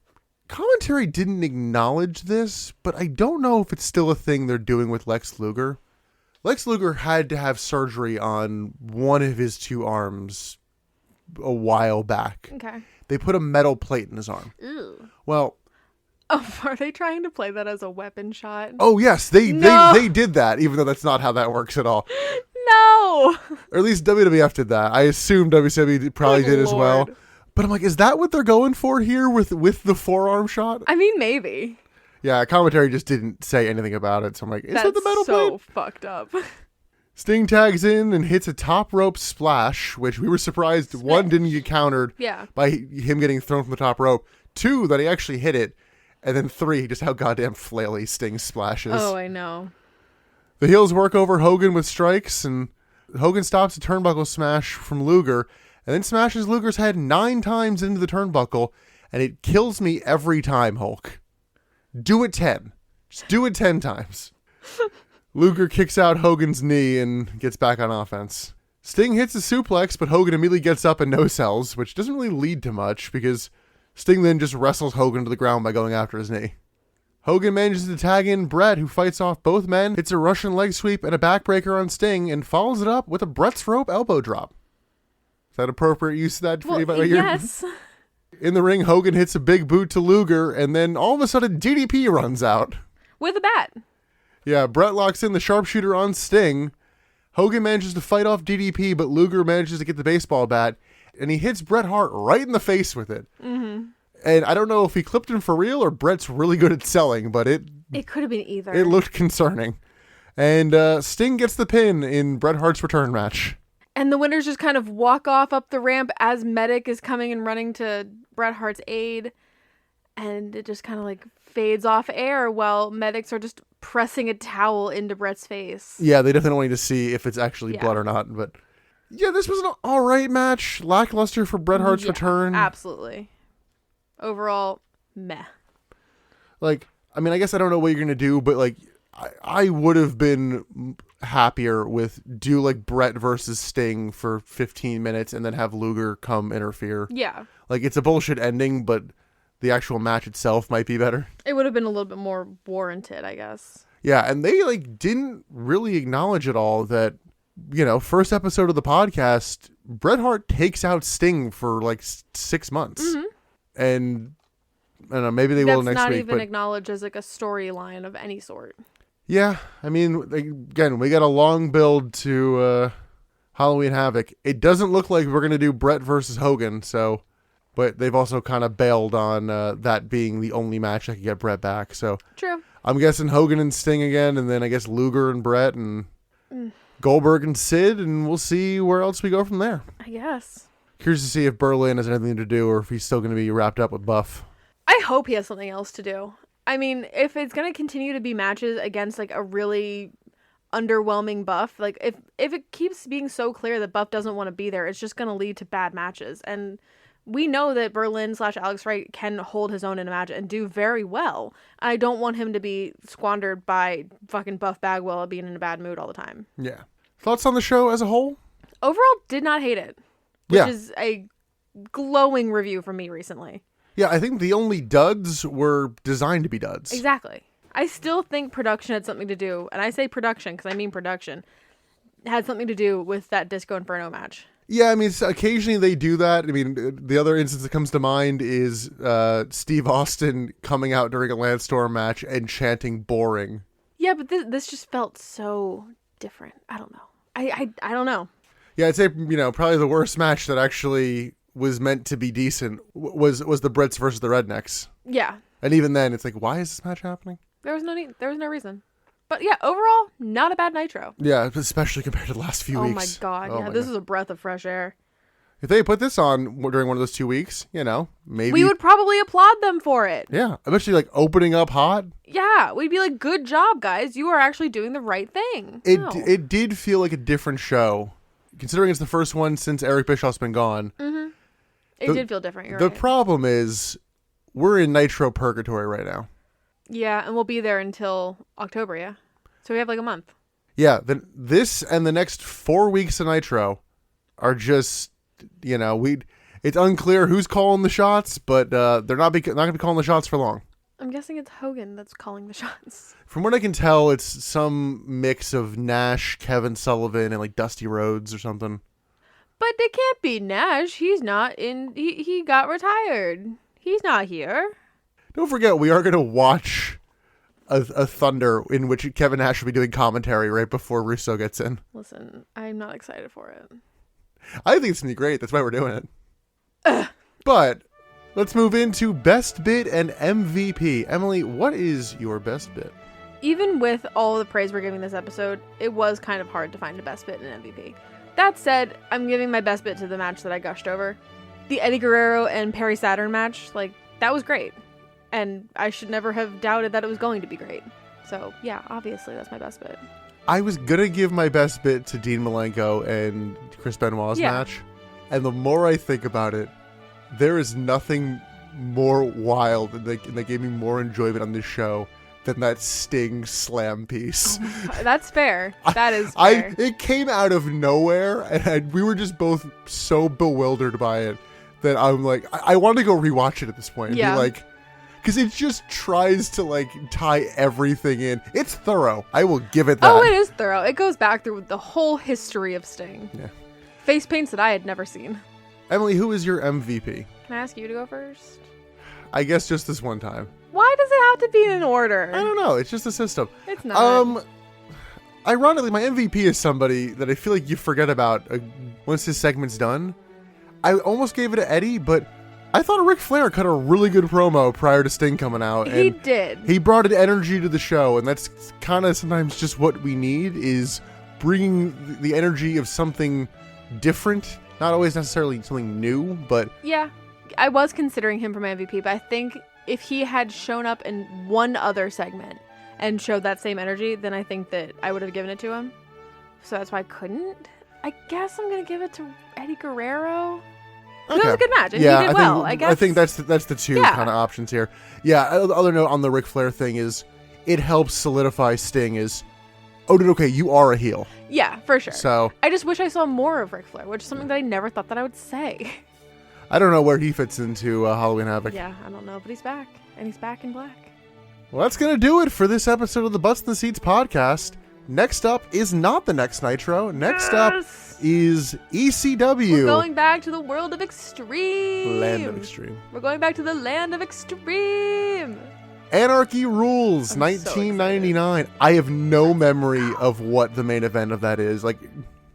Commentary didn't acknowledge this, but I don't know if it's still a thing they're doing with Lex Luger. Lex Luger had to have surgery on one of his two arms a while back. Okay. They put a metal plate in his arm. Ew. Well... Oh, are they trying to play that as a weapon shot? Oh, yes. They did that, even though that's not how that works at all. No! Or at least WWF did that. I assume WCW probably did as well. But I'm like, is that what they're going for here with the forearm shot? I mean, maybe. Yeah, commentary just didn't say anything about it. So I'm like, is that the metal plate? That's so fucked up. Sting tags in and hits a top rope splash, which we were surprised, one, didn't get countered by him getting thrown from the top rope. Two, that he actually hit it. And then three, just how goddamn flaily Sting splashes. Oh, I know. The heels work over Hogan with strikes, and Hogan stops a turnbuckle smash from Luger, and then smashes Luger's head 9 times into the turnbuckle, and it kills me every time, Hulk. Do it 10. Just do it 10 times. Luger kicks out Hogan's knee and gets back on offense. Sting hits a suplex, but Hogan immediately gets up and no-sells, which doesn't really lead to much, because Sting then just wrestles Hogan to the ground by going after his knee. Hogan manages to tag in Bret, who fights off both men, hits a Russian leg sweep and a backbreaker on Sting, and follows it up with a Bret's rope elbow drop. Is that appropriate use of that? Well, yes. In the ring, Hogan hits a big boot to Luger, and then all of a sudden DDP runs out. With a bat. Yeah, Bret locks in the sharpshooter on Sting. Hogan manages to fight off DDP, but Luger manages to get the baseball bat, and he hits Bret Hart right in the face with it. Mm-hmm. And I don't know if he clipped him for real or Bret's really good at selling, but it could have been either. It looked concerning. And Sting gets the pin in Bret Hart's return match. And the winners just kind of walk off up the ramp as Medic is coming and running to Bret Hart's aid. And it just kind of like fades off air while medics are just pressing a towel into Bret's face. Yeah, they definitely wanted to see if it's actually blood or not. But yeah, this was an alright match. Lackluster for Bret Hart's return. Absolutely. Overall, meh. Like, I mean, I guess I don't know what you're going to do, but like, I would have been happier with do like Bret versus Sting for 15 minutes and then have Luger come interfere. Yeah. Like, it's a bullshit ending, but the actual match itself might be better. It would have been a little bit more warranted, I guess. Yeah, and they like didn't really acknowledge at all that, you know, first episode of the podcast, Bret Hart takes out Sting for like 6 months. Mm-hmm. And I don't know, maybe they will next week. That's not even acknowledged as like a storyline of any sort. Yeah, I mean, again, we got a long build to Halloween Havoc. It doesn't look like we're going to do Bret versus Hogan, so, but they've also kind of bailed on that being the only match that could get Bret back. So True. I'm guessing Hogan and Sting again, and then I guess Luger and Bret and Goldberg and Sid, and we'll see where else we go from there. I guess. Curious to see if Berlin has anything to do or if he's still going to be wrapped up with Buff. I hope he has something else to do. I mean, if it's going to continue to be matches against like a really underwhelming Buff, like if it keeps being so clear that Buff doesn't want to be there, it's just going to lead to bad matches. And we know that Berlin/Alex Wright can hold his own in a match and do very well. I don't want him to be squandered by fucking Buff Bagwell being in a bad mood all the time. Yeah. Thoughts on the show as a whole? Overall, did not hate it. Which is a glowing review from me recently. Yeah, I think the only duds were designed to be duds. Exactly. I still think production had something to do, and I say production because I mean production, had something to do with that Disco Inferno match. Yeah, I mean, occasionally they do that. I mean, the other instance that comes to mind is Steve Austin coming out during a Lance Storm match and chanting boring. Yeah, but this just felt so different. I don't know. I don't know. Yeah, I'd say, you know, probably the worst match that actually was meant to be decent was the Brits versus the Rednecks. Yeah. And even then, it's like, why is this match happening? There was no reason. But yeah, overall, not a bad Nitro. Yeah, especially compared to the last few weeks. Oh my god, this is a breath of fresh air. If they put this on during one of those 2 weeks, you know, maybe we would probably applaud them for it. Yeah, especially like opening up hot. Yeah, we'd be like, good job, guys. You are actually doing the right thing. It did feel like a different show, considering it's the first one since Eric Bischoff's been gone. Mm-hmm. It did feel different. You're the right. problem is we're in Nitro purgatory right now. Yeah, and we'll be there until October, yeah? So we have like a month. Yeah, this and the next 4 weeks of Nitro are just, you know, it's unclear who's calling the shots, but they're not going to be calling the shots for long. I'm guessing it's Hogan that's calling the shots. From what I can tell, it's some mix of Nash, Kevin Sullivan, and like Dusty Rhodes or something. But it can't be Nash. He's not in. He got retired. He's not here. Don't forget, we are going to watch a Thunder in which Kevin Nash will be doing commentary right before Russo gets in. Listen, I'm not excited for it. I think it's going to be great. That's why we're doing it. But let's move into Best Bit and MVP. Emily, what is your best bit? Even with all the praise we're giving this episode, it was kind of hard to find a best bit and MVP. That said, I'm giving my best bit to the match that I gushed over. The Eddie Guerrero and Perry Saturn match, like, that was great. And I should never have doubted that it was going to be great. So, yeah, obviously that's my best bit. I was going to give my best bit to Dean Malenko and Chris Benoit's match. And the more I think about it, there is nothing more wild and that gave me more enjoyment on this show than that Sting slam piece. Oh, that's fair. That is fair. It came out of nowhere, and we were just both so bewildered by it that I'm like, I want to go rewatch it at this point. And be like, because it just tries to like tie everything in. It's thorough. I will give it that. Oh, it is thorough. It goes back through the whole history of Sting. Yeah. Face paints that I had never seen. Emily, who is your MVP? Can I ask you to go first? I guess just this one time. Why does it have to be in order? I don't know. It's just a system. It's not. Ironically, my MVP is somebody that I feel like you forget about once his segment's done. I almost gave it to Eddie, but I thought Ric Flair cut a really good promo prior to Sting coming out. He did. He brought an energy to the show, and that's kind of sometimes just what we need, is bringing the energy of something different. Not always necessarily something new, but... Yeah, I was considering him for my MVP, but I think if he had shown up in one other segment and showed that same energy, then I think that I would have given it to him. So that's why I couldn't. I guess I'm going to give it to Eddie Guerrero. Okay. It was a good match, and he did well. I guess. I think that's the two kind of options here. Yeah, other note on the Ric Flair thing is, it helps solidify Sting as, oh, dude, okay, you are a heel. Yeah, for sure. So I just wish I saw more of Ric Flair, which is something that I never thought that I would say. I don't know where he fits into Halloween Havoc. Yeah, I don't know, but he's back, and he's back in black. Well, that's going to do it for this episode of the Butts in the Seats podcast. Next up is not the next Nitro. Next up is ECW. We're going back to the world of Extreme. Land of Extreme. We're going back to the land of Extreme. Anarchy Rules, I'm 1999. I have no memory of what the main event of that is. Like,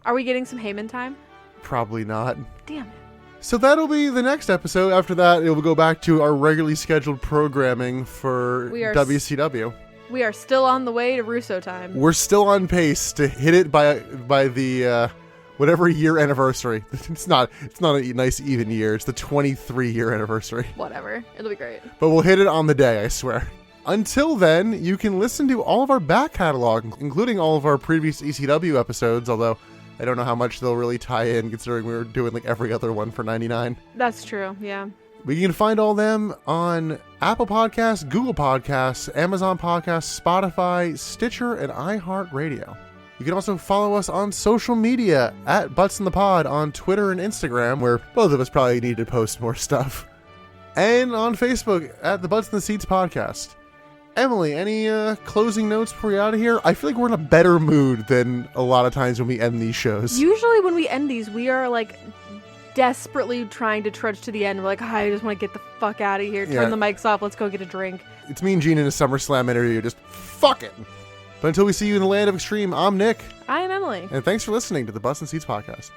Are we getting some Heyman time? probably not. Damn it. So that'll be the next episode. After that, it will go back to our regularly scheduled programming for WCW. We are still on the way to Russo time. We're still on pace to hit it by the whatever year anniversary. It's not a nice even year. It's the 23-year anniversary. Whatever. It'll be great. But we'll hit it on the day, I swear. Until then, you can listen to all of our back catalog, including all of our previous ECW episodes, although I don't know how much they'll really tie in, considering we were doing like every other one for 99. That's true, yeah. We can find all them on Apple Podcasts, Google Podcasts, Amazon Podcasts, Spotify, Stitcher, and iHeartRadio. You can also follow us on social media at Butts in the Pod on Twitter and Instagram, where both of us probably need to post more stuff. And on Facebook at the Butts in the Seats podcast. Emily, any closing notes before we're out of here? I feel like we're in a better mood than a lot of times when we end these shows. Usually when we end these, we are like desperately trying to trudge to the end. We're like, I just want to get the fuck out of here. Turn the mics off. Let's go get a drink. It's me and Gene in a SummerSlam interview. Just fuck it. But until we see you in the land of extreme, I'm Nick. I am Emily. And thanks for listening to the Butts and Seats podcast.